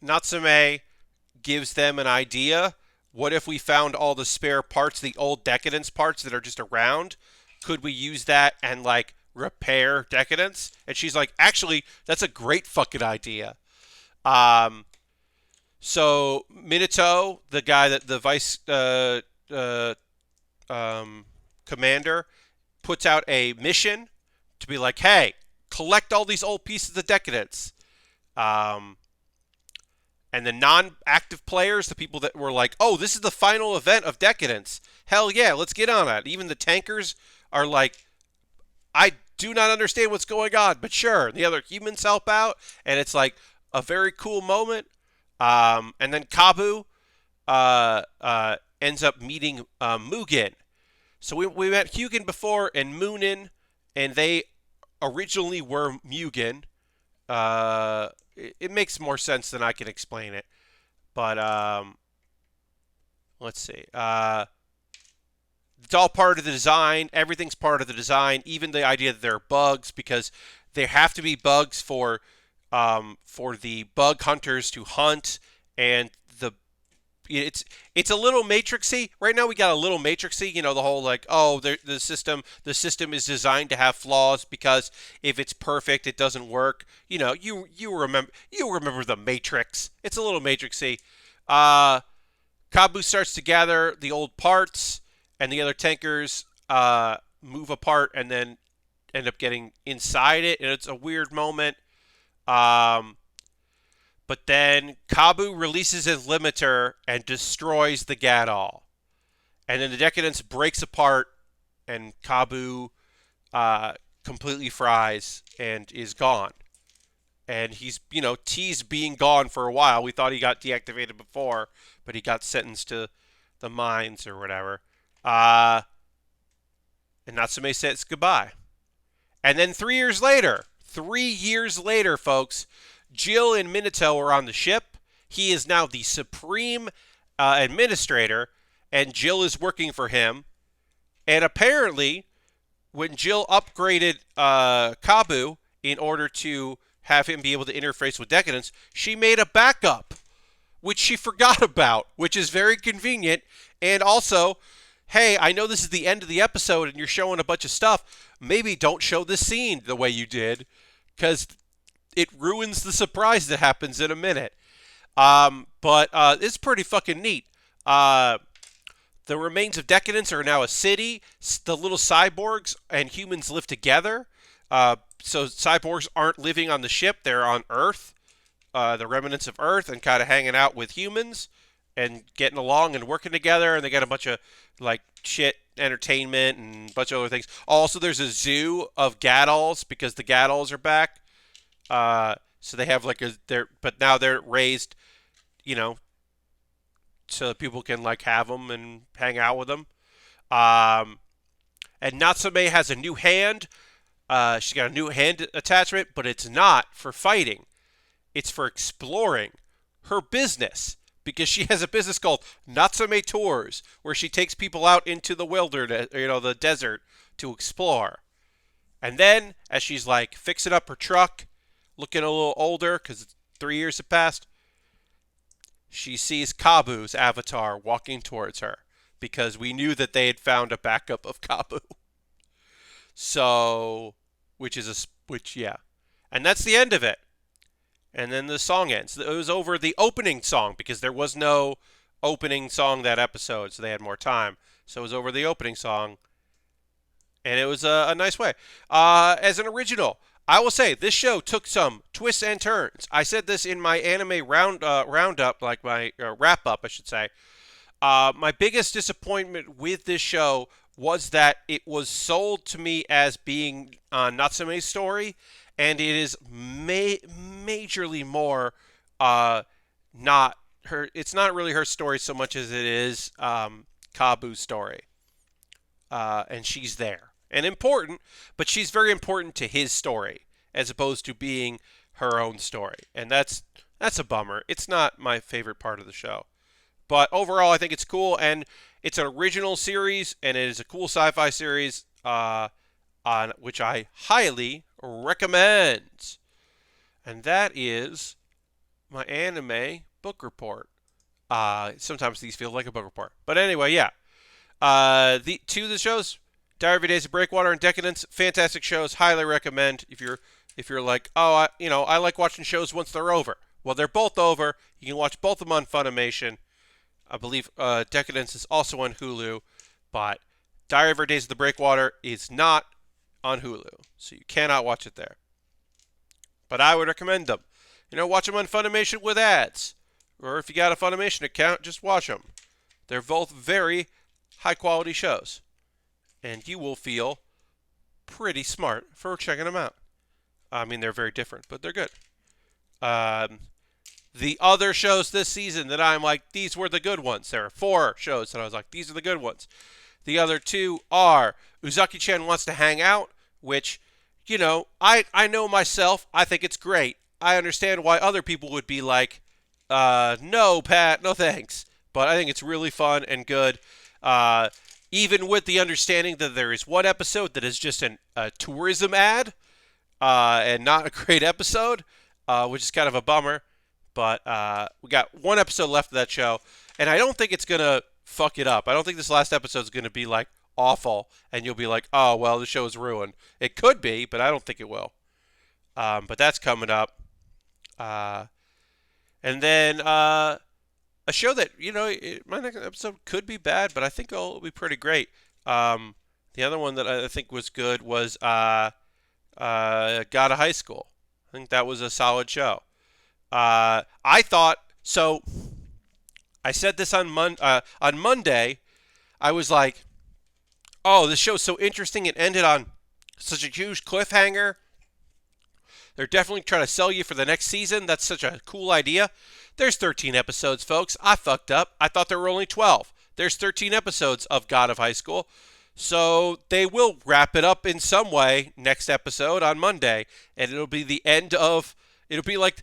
Natsume gives them an idea. What if we found all the spare parts, the old Decadence parts that are just around? Could we use that and, like, repair Decadence? And she's like, actually, that's a great fucking idea. So Minato, the guy that the vice commander, puts out a mission to be like, hey, collect all these old pieces of Decadence. And the non-active players, the people that were like, oh, this is the final event of Decadence. Hell yeah, let's get on it. Even the tankers are like, I do not understand what's going on, but sure. The other humans help out, and it's like a very cool moment. And then Kabu ends up meeting Mugen. So we met Hugin before and Moonin, and they originally were Mugen. It makes more sense than I can explain it. But let's see. It's all part of the design. Everything's part of the design. Even the idea that there are bugs, because there have to be bugs for the bug hunters to hunt, and it's a little matrixy. Right now we got a little matrixy, the whole like, oh, the system is designed to have flaws because if it's perfect it doesn't work. You remember the Matrix. It's a little matrixy. Kabu starts to gather the old parts, and the other tankers move apart and then end up getting inside it, and it's a weird moment. But then Kabu releases his limiter and destroys the Gadol. And then the Decadence breaks apart, and Kabu completely fries and is gone. And he's, teased being gone for a while. We thought he got deactivated before, but he got sentenced to the mines or whatever. And Natsume says goodbye. And then 3 years later, folks, Jill and Minato are on the ship. He is now the supreme administrator, and Jill is working for him. And apparently, when Jill upgraded Kabu, in order to have him be able to interface with Decadence, she made a backup, which she forgot about, which is very convenient. And also, hey, I know this is the end of the episode and you're showing a bunch of stuff. Maybe don't show this scene the way you did, because it ruins the surprise that happens in a minute. But it's pretty fucking neat. The remains of Decadence are now a city. The little cyborgs and humans live together. So cyborgs aren't living on the ship. They're on Earth, the remnants of Earth, and kind of hanging out with humans and getting along and working together. And they got a bunch of, like, shit entertainment and a bunch of other things. Also, there's a zoo of Gaddles because the Gaddles are back. So they have, like, but now they're raised, you know, so that people can, like, have them and hang out with them. And Natsume has a new hand. She's got a new hand attachment, but it's not for fighting. It's for exploring her business, because she has a business called Natsume Tours, where she takes people out into the wilderness, the desert, to explore. And then, as she's, like, fixing up her truck, looking a little older because 3 years have passed, she sees Kabu's avatar walking towards her, because we knew that they had found a backup of Kabu. So, yeah. And that's the end of it. And then the song ends. It was over the opening song, because there was no opening song that episode, so they had more time. So it was over the opening song, and it was a nice way. As an original, I will say this show took some twists and turns. I said this in my anime roundup, like my wrap up, I should say. My biggest disappointment with this show was that it was sold to me as being Natsume's story, and it is majorly more not her. It's not really her story so much as it is Kabu's story, and she's there and important, but she's very important to his story as opposed to being her own story, and that's a bummer. It's not my favorite part of the show. But overall, I think it's cool, and it's an original series, and it is a cool sci-fi series, on which I highly recommend. And that is my anime book report. Sometimes these feel like a book report, but anyway, yeah. The two of the shows, Diary of a Days of Breakwater and Decadence, fantastic shows. Highly recommend if you're like, oh, I like watching shows once they're over. Well, they're both over. You can watch both of them on Funimation. I believe Decadence is also on Hulu, but Diary of Our Days of the Breakwater is not on Hulu, so you cannot watch it there. But I would recommend them. Watch them on Funimation with ads. Or if you got a Funimation account, just watch them. They're both very high-quality shows, and you will feel pretty smart for checking them out. I mean, they're very different, but they're good. The other shows this season that I'm like, these were the good ones. There are 4 shows that I was like, these are the good ones. The other 2 are Uzaki-chan Wants to Hang Out, which, I know myself. I think it's great. I understand why other people would be like, no, Pat, no thanks. But I think it's really fun and good. Even with the understanding that there is one episode that is just a tourism ad and not a great episode, which is kind of a bummer. But we got one episode left of that show, and I don't think it's going to fuck it up. I don't think this last episode is going to be, like, awful, and you'll be like, oh, well, the show is ruined. It could be, but I don't think it will. But that's coming up. And then a show that, my next episode could be bad, but I think it'll be pretty great. The other one that I think was good was God of High School. I think that was a solid show. I thought, so I said this on Monday. I was like, oh, this show's so interesting. It ended on such a huge cliffhanger. They're definitely trying to sell you for the next season. That's such a cool idea. There's 13 episodes, folks. I fucked up. I thought there were only 12. There's 13 episodes of God of High School. So they will wrap it up in some way next episode on Monday. And it'll be it'll be like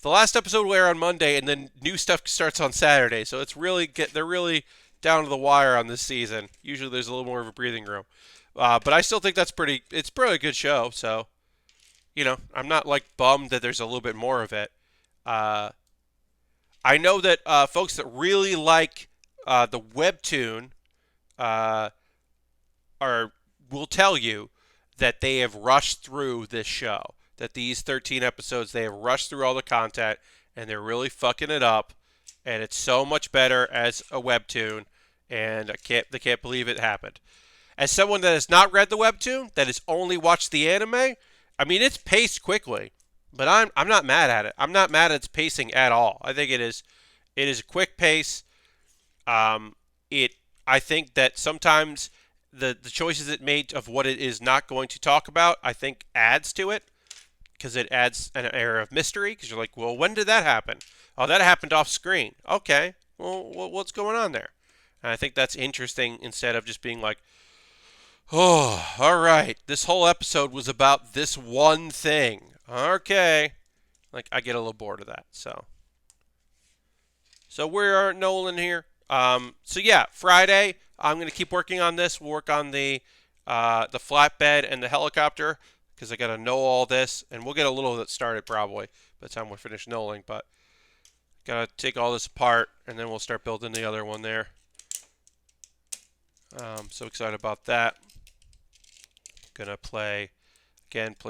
the last episode will air on Monday, and then new stuff starts on Saturday. So they're really down to the wire on this season. Usually there's a little more of a breathing room. But I still think it's a pretty good show. So I'm not like bummed that there's a little bit more of it. Uh, I know that folks that really like the webtoon uh, are will tell you that they have rushed through this show. That these 13 episodes, they have rushed through all the content, and they're really fucking it up. And it's so much better as a webtoon, and they can't believe it happened. As someone that has not read the webtoon, that has only watched the anime, I mean it's paced quickly, but I'm not mad at it. I'm not mad at its pacing at all. I think it is a quick pace. Um, it I think that sometimes the choices it made of what it is not going to talk about, I think adds to it because it adds an air of mystery. Because you're like, well, when did that happen? Oh, that happened off screen. Okay, well, what's going on there? And I think that's interesting instead of just being like, oh, all right, this whole episode was about this one thing. Okay, like I get a little bored of that. So we are Nolan here. So yeah, Friday I'm gonna keep working on this. We'll work on the flatbed and the helicopter because I gotta know all this, and we'll get a little of it started probably by the time we're finished knowing. But gotta take all this apart, and then we'll start building the other one there. So excited about that. Gonna play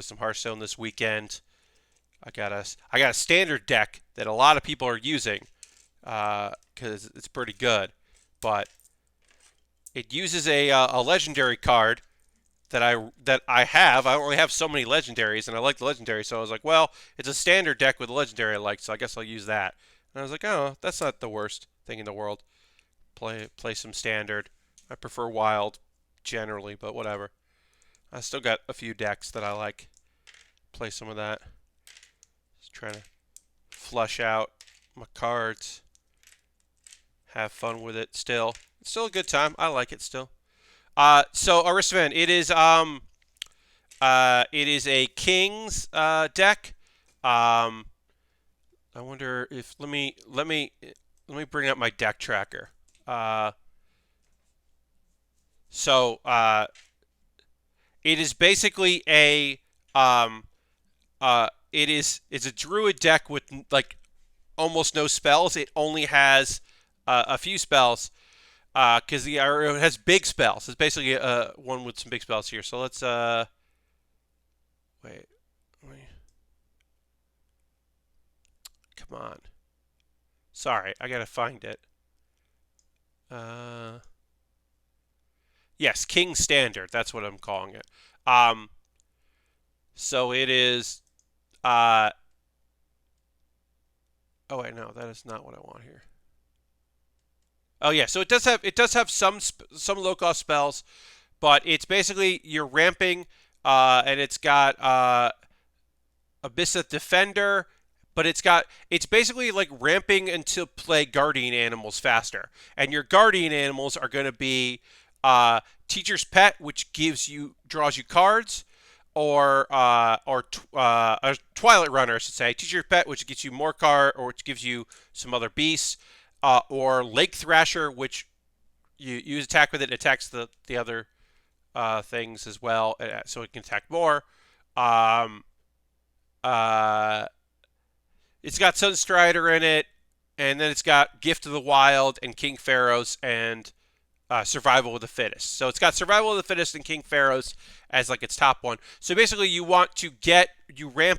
some Hearthstone this weekend. I got a standard deck that a lot of people are using because it's pretty good, but it uses a legendary card that I have. I only have so many legendaries, and I like the legendary, so I was like, well, it's a standard deck with a legendary I like, so I guess I'll use that. And I was like, oh, that's not the worst thing in the world. Play some standard. I prefer wild generally, but whatever. I still got a few decks that I like. Play some of that. Just trying to flush out my cards. Have fun with it still. It's still a good time. I like it still. So Aristovan, it is a King's deck. I wonder if let me bring up my deck tracker. So it is basically it's a druid deck with like almost no spells. It only has a few spells because it has big spells. It's basically one with some big spells here. So let's wait. Come on. Sorry, I gotta find it. Yes, King Standard. That's what I'm calling it. So it is. Oh wait, no, that is not what I want here. Oh yeah, so it does have some low cost spells, but it's basically you're ramping, and it's got Abyssith Defender, but it's basically like ramping until play guardian animals faster, and your guardian animals are going to be Teacher's Pet, which draws you cards, or Twilight Runner, I should say. Teacher's Pet, which gets you more card, or which gives you some other beasts, or Lake Thrasher, which you use attack with it, attacks the other things as well, so it can attack more. Um, uh, it's got Sunstrider in it, and then it's got Gift of the Wild and King Pharaohs and Survival of the Fittest. So it's got Survival of the Fittest and King Pharaohs as like its top one. So basically, you ramp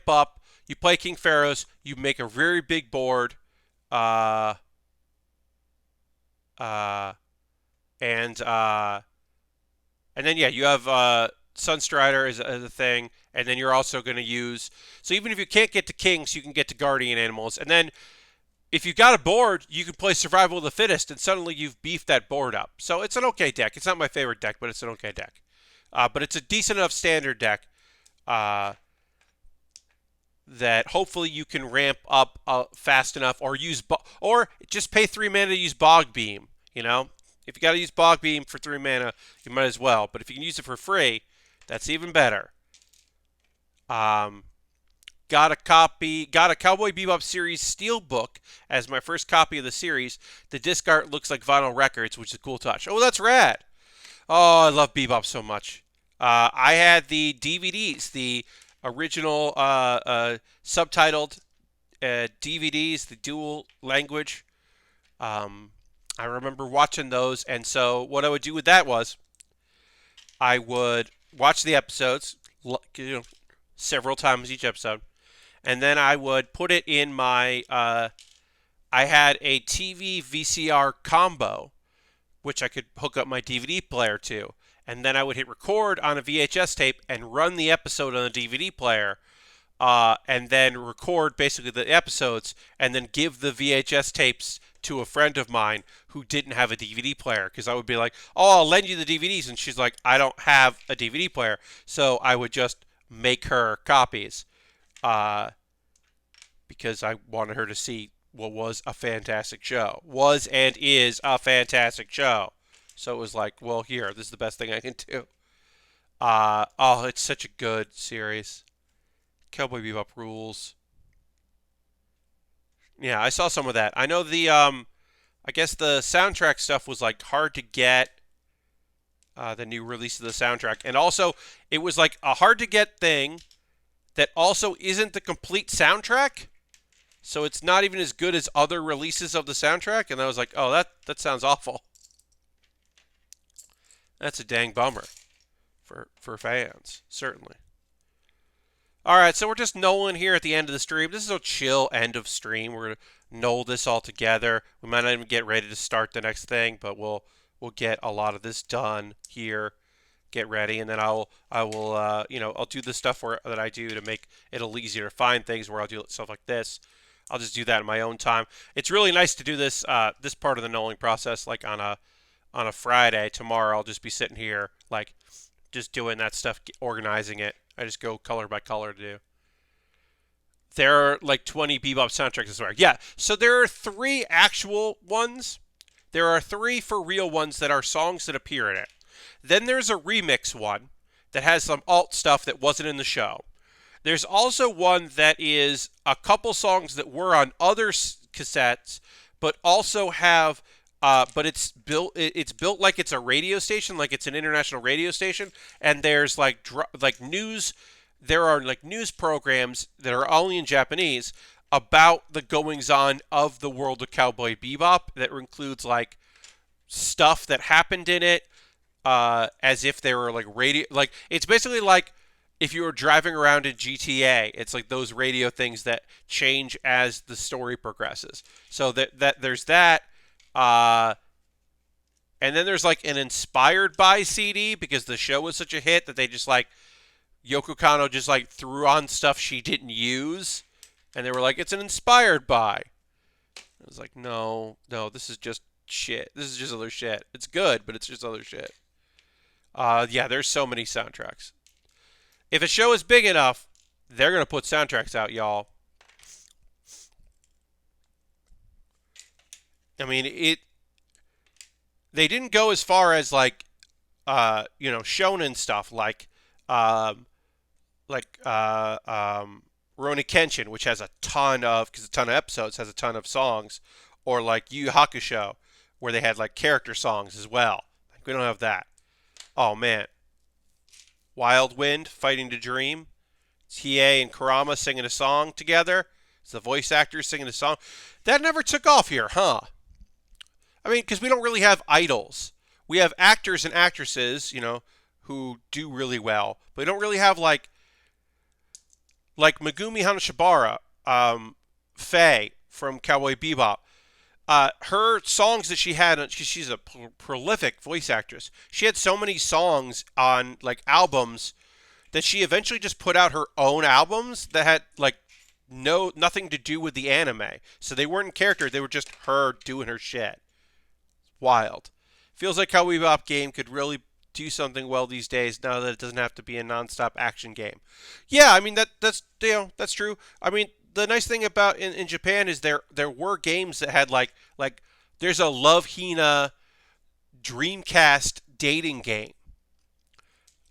up, you play King Pharaohs, you make a very big board, uh, uh, and then yeah, you have Sunstrider as a thing, and then you're also going to use. So even if you can't get to Kings, you can get to Guardian Animals, and then if you've got a board, you can play Survival of the Fittest, and suddenly you've beefed that board up. So it's an okay deck. It's not my favorite deck, but it's an okay deck. But it's a decent enough standard deck that hopefully you can ramp up fast enough, or or just pay 3 mana to use Bog Beam. If you got to use Bog Beam for 3 mana, you might as well. But if you can use it for free, that's even better. Got a Cowboy Bebop series steelbook as my first copy of the series. The disc art looks like vinyl records, which is a cool touch. Oh, that's rad. Oh, I love Bebop so much. I had the DVDs, the original subtitled DVDs, the dual language. Um, I remember watching those, and so what I would do with that was I would watch the episodes, several times each episode, and then I would put it in my. I had a TV VCR combo, which I could hook up my DVD player to, and then I would hit record on a VHS tape and run the episode on the DVD player, and then record basically the episodes, and then give the VHS tapes to a friend of mine who didn't have a DVD player, because I would be like, "Oh, I'll lend you the DVDs," and she's like, "I don't have a DVD player," so I would just make her copies, uh, because I wanted her to see what was a fantastic show, was and is a fantastic show. So it was like, well, here, this is the best thing I can do. Oh, it's such a good series. Cowboy Bebop rules. Yeah, I saw some of that. I know I guess the soundtrack stuff was like hard to get. The new release of the soundtrack, and also it was like a hard to get thing that also isn't the complete soundtrack. So it's not even as good as other releases of the soundtrack. And I was like, oh, that sounds awful. That's a dang bummer for fans, certainly. All right, so we're just nulling here at the end of the stream. This is a chill end of stream. We're gonna null this all together. We might not even get ready to start the next thing, but we'll get a lot of this done here. Get ready, and then I will I'll do the stuff that I do to make it a little easier to find things. Where I'll do stuff like this. I'll just do that in my own time. It's really nice to do this this part of the nulling process like on a Friday. Tomorrow I'll just be sitting here like just doing that stuff, organizing it. I just go color by color to do. There are like 20 Bebop soundtracks this way. Yeah, so there are 3 actual ones. There are 3 for real ones that are songs that appear in it. Then there's a remix one that has some alt stuff that wasn't in the show. There's also one that is a couple songs that were on other cassettes, but also have, but it's built. It's built like it's a radio station, like it's an international radio station. And there's like news. There are like news programs that are only in Japanese about the goings on of the world of Cowboy Bebop. That includes like stuff that happened in it, as if they were like radio. Like it's basically like if you were driving around in GTA, it's like those radio things that change as the story progresses. So that there's that, and then there's like an inspired by CD because the show was such a hit that they just like Yoko Kanno just like threw on stuff she didn't use, and they were like, it's an inspired by. I was like, no, this is just shit. This is just other shit. It's good, but it's just other shit. Yeah, there's so many soundtracks. If a show is big enough, they're going to put soundtracks out, y'all. I mean, they didn't go as far as like, shonen stuff Rurouni Kenshin, which has a ton of episodes, has a ton of songs, or like Yu Yu Hakusho, where they had like character songs as well. Like, we don't have that. Oh man, Wild Wind, Fighting to Dream, Hiei and Kurama singing a song together. It's the voice actors singing a song. That never took off here, huh? I mean, because we don't really have idols. We have actors and actresses, who do really well, but we don't really have like Megumi Hanashibara, Faye from Cowboy Bebop. Her songs that she had, she's a prolific voice actress. She had so many songs on like albums that she eventually just put out her own albums that had like nothing to do with the anime. So they weren't in character; they were just her doing her shit. Wild. Feels like Cowboy Bebop game could really do something well these days now that it doesn't have to be a nonstop action game. Yeah, I mean that's true. I mean, the nice thing about in Japan is there were games that had like there's a Love Hina Dreamcast dating game.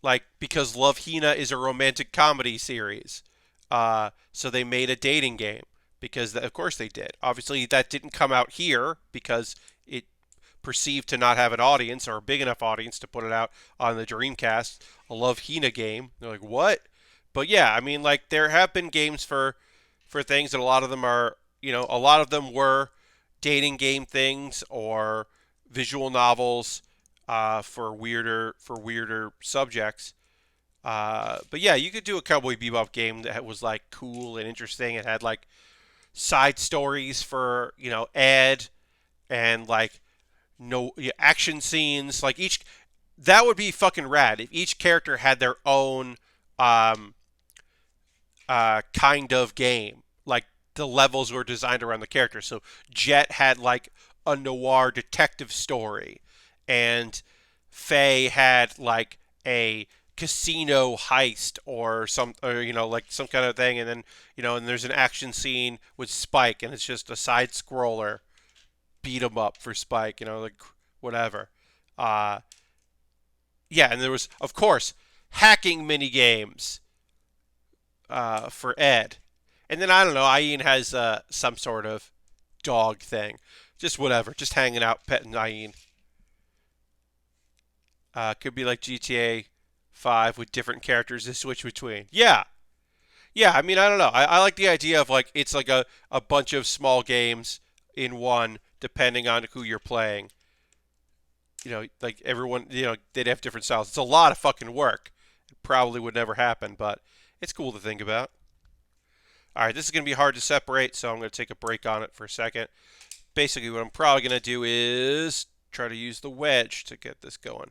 Like because Love Hina is a romantic comedy series. So they made a dating game because of course they did. Obviously that didn't come out here because it perceived to not have an audience or a big enough audience to put it out on the Dreamcast, a Love Hina game. They're like, what? But yeah, I mean, like there have been games for things, and a lot of them are, a lot of them were dating game things or visual novels for weirder subjects. But yeah, you could do a Cowboy Bebop game that was like cool and interesting. It had like side stories for Ed and like no yeah, action scenes. Like each that would be fucking rad if each character had their own um, kind of game. Like the levels were designed around the character. So Jet had like a noir detective story, and Faye had like a casino heist or like some kind of thing, and then and there's an action scene with Spike, and it's just a side scroller beat 'em up for Spike, like whatever. Uh, yeah, and there was of course hacking mini games for Ed. And then I don't know, Ian has some sort of dog thing. Just whatever, just hanging out, petting Ian. Could be like GTA 5 with different characters to switch between. Yeah. Yeah, I mean, I don't know. I like the idea of like it's like a bunch of small games in one, depending on who you're playing. Like everyone, they'd have different styles. It's a lot of fucking work. It probably would never happen, but it's cool to think about. All right, this is going to be hard to separate, so I'm going to take a break on it for a second. Basically, what I'm probably going to do is try to use the wedge to get this going.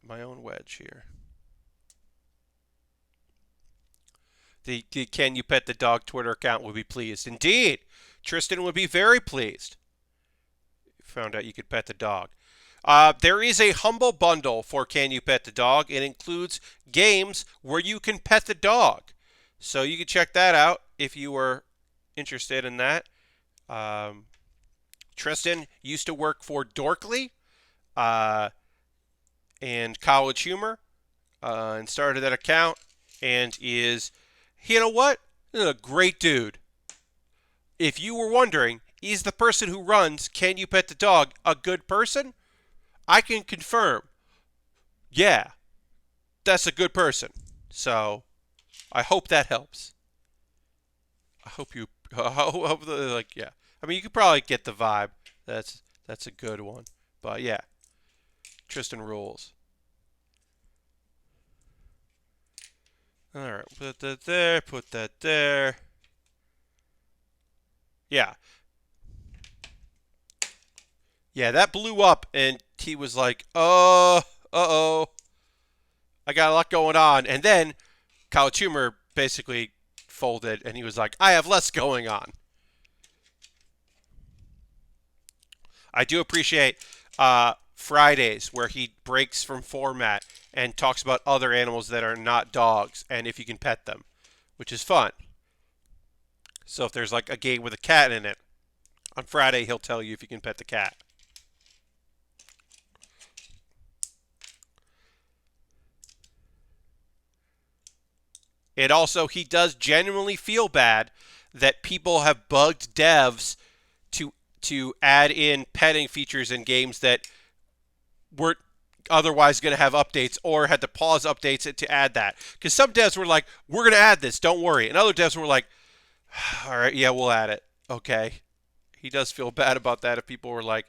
My own wedge here. The Can You Pet the Dog Twitter account would be pleased. Indeed, Tristan would be very pleased. Found out you could pet the dog. There is a humble bundle for Can You Pet the Dog. It includes games where you can pet the dog. So you can check that out if you were interested in that. Tristan used to work for Dorkly and College Humor and started that account and is, you know what? He's a great dude. If you were wondering, is the person who runs Can You Pet the Dog a good person? I can confirm, yeah, that's a good person. So I hope that helps. I hope you, like, yeah. I mean, you could probably get the vibe. That's a good one. But yeah, Tristan rules. All right, put that there. Put that there. Yeah. Yeah, that blew up, and he was like, uh-oh, I got a lot going on. And then College Humor basically folded, and he was like, I have less going on. I do appreciate Fridays where he breaks from format and talks about other animals that are not dogs and if you can pet them, which is fun. So if there's like a game with a cat in it, on Friday he'll tell you if you can pet the cat. And also, he does genuinely feel bad that people have bugged devs to add in petting features in games that weren't otherwise going to have updates or had to pause updates to add that. Because some devs were like, we're going to add this, don't worry. And other devs were like, all right, yeah, we'll add it. Okay. He does feel bad about that if people were like,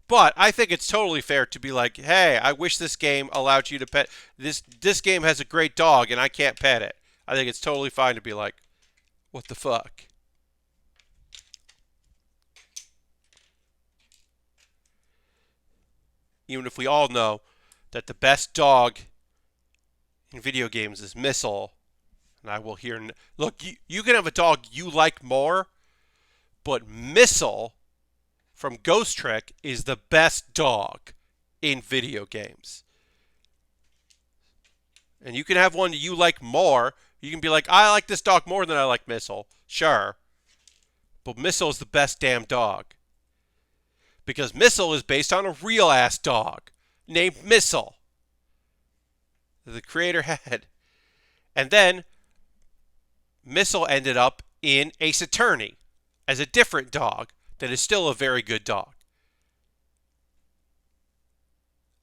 but I think it's totally fair to be like, hey, I wish this game allowed you to pet. This game has a great dog and I can't pet it. I think it's totally fine to be like, what the fuck? Even if we all know that the best dog in video games is Missile. And I will hear, look, you can have a dog you like more, but Missile from Ghost Trick is the best dog in video games. And you can have one you like more. You can be like, I like this dog more than I like Missile. Sure. But Missile is the best damn dog. Because Missile is based on a real-ass dog named Missile. The creator had. And then Missile ended up in Ace Attorney as a different dog that is still a very good dog.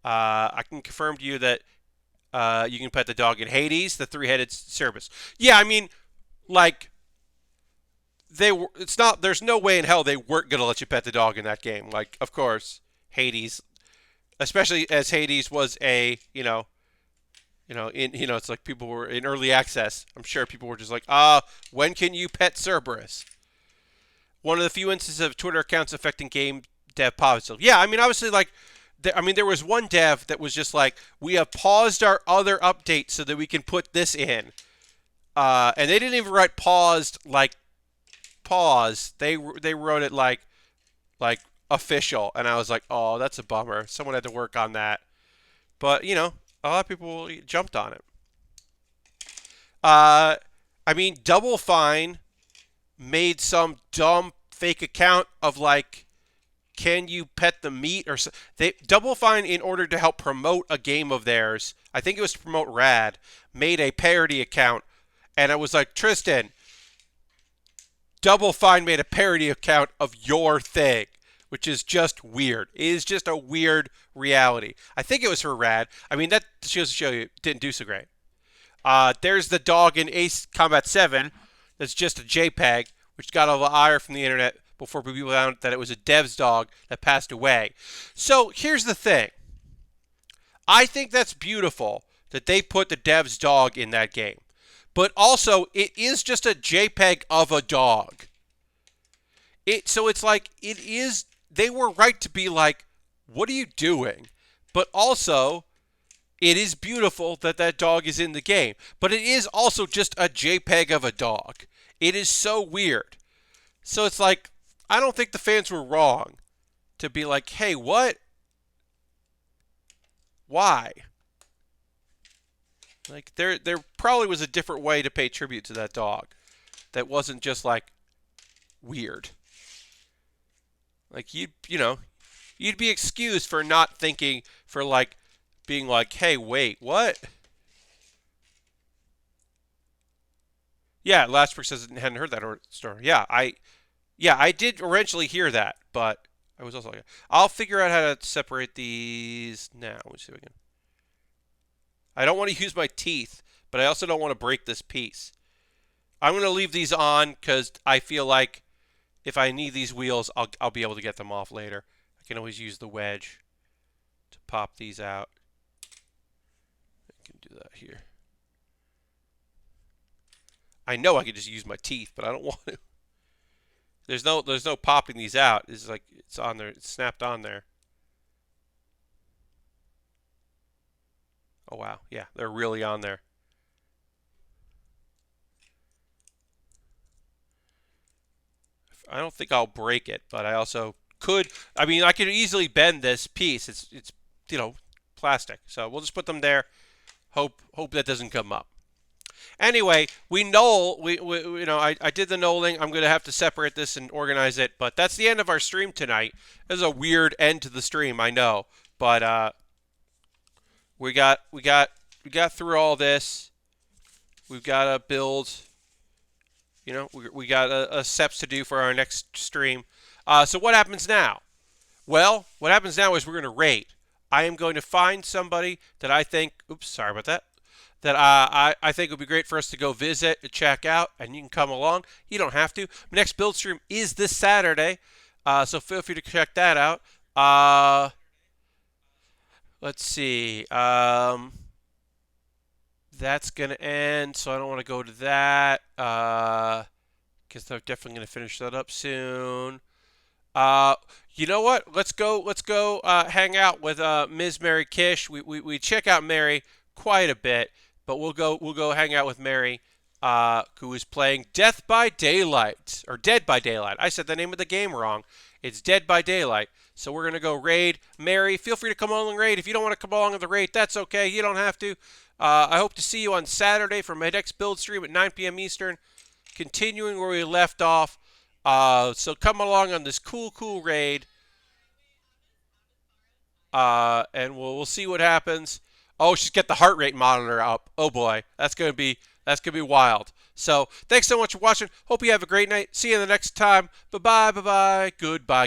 I can confirm to you that You can pet the dog in Hades, the three-headed Cerberus. Yeah, I mean, like they were. It's not. There's no way in hell they weren't gonna let you pet the dog in that game. Like, of course, Hades, especially as Hades was a it's like people were in early access. I'm sure people were just like, when can you pet Cerberus? One of the few instances of Twitter accounts affecting game dev policy. Yeah, I mean, obviously, like, there was one dev that was just like, we have paused our other updates so that we can put this in. And they didn't even write paused like pause. They wrote it like official, and I was like, oh, that's a bummer. Someone had to work on that. But a lot of people jumped on it. I mean, Double Fine made some dumb fake account of like, can you pet the meat or so. Double Fine, in order to help promote a game of theirs, I think it was to promote Rad, made a parody account, and I was like, Tristan, Double Fine made a parody account of your thing, which is just weird. It is just a weird reality. I think it was for Rad. I mean, that shows to show you it didn't do so great. There's the dog in Ace Combat 7 that's just a JPEG, which got a lot of ire from the internet before people found that it was a dev's dog that passed away. So here's the thing. I think that's beautiful that they put the dev's dog in that game. But also, it is just a JPEG of a dog. So it's like, they were right to be like, what are you doing? But also, it is beautiful that that dog is in the game. But it is also just a JPEG of a dog. It is so weird. So it's like, I don't think the fans were wrong to be like, hey, what? Why? Like, there probably was a different way to pay tribute to that dog that wasn't just like weird. Like, you'd be excused for not thinking, for like being like, hey, wait, what? Yeah, Lastbrick says it hadn't heard that story. Yeah, I did eventually hear that, but I was also like, I'll figure out how to separate these now. Let's see if I can. I don't want to use my teeth, but I also don't want to break this piece. I'm going to leave these on because I feel like if I need these wheels, I'll be able to get them off later. I can always use the wedge to pop these out. I can do that here. I know I can just use my teeth, but I don't want to. There's no popping these out. It's like it's on there. It's snapped on there. Oh wow, yeah, they're really on there. I don't think I'll break it, but I also could. I mean, I could easily bend this piece. It's plastic, so we'll just put them there. Hope that doesn't come up. Anyway, I did the knolling. I'm going to have to separate this and organize it, but that's the end of our stream tonight. This is a weird end to the stream, I know, but we got through all this. We've got to build. We got a steps to do for our next stream. So what happens now? Well, what happens now is we're going to raid. I am going to find somebody that I think. Oops, sorry about that. That I think would be great for us to go visit and check out, and you can come along. You don't have to. Next build stream is this Saturday, so feel free to check that out. Let's see. That's going to end, so I don't want to go to that because they're definitely going to finish that up soon. You know what? Let's go hang out with Ms. Mary Kish. We check out Mary quite a bit, but we'll go hang out with Mary, who is playing Death by Daylight or Dead by Daylight. I said the name of the game wrong. It's Dead by Daylight. So we're gonna go raid Mary. Feel free to come along and raid. If you don't want to come along with the raid, that's okay. You don't have to. I hope to see you on Saturday for my next build stream at 9 p.m. Eastern, continuing where we left off. So come along on this cool raid, and we'll see what happens. Oh, she's got the heart rate monitor up. Oh boy, that's gonna be wild. So thanks so much for watching. Hope you have a great night. See you the next time. Bye bye. Goodbye.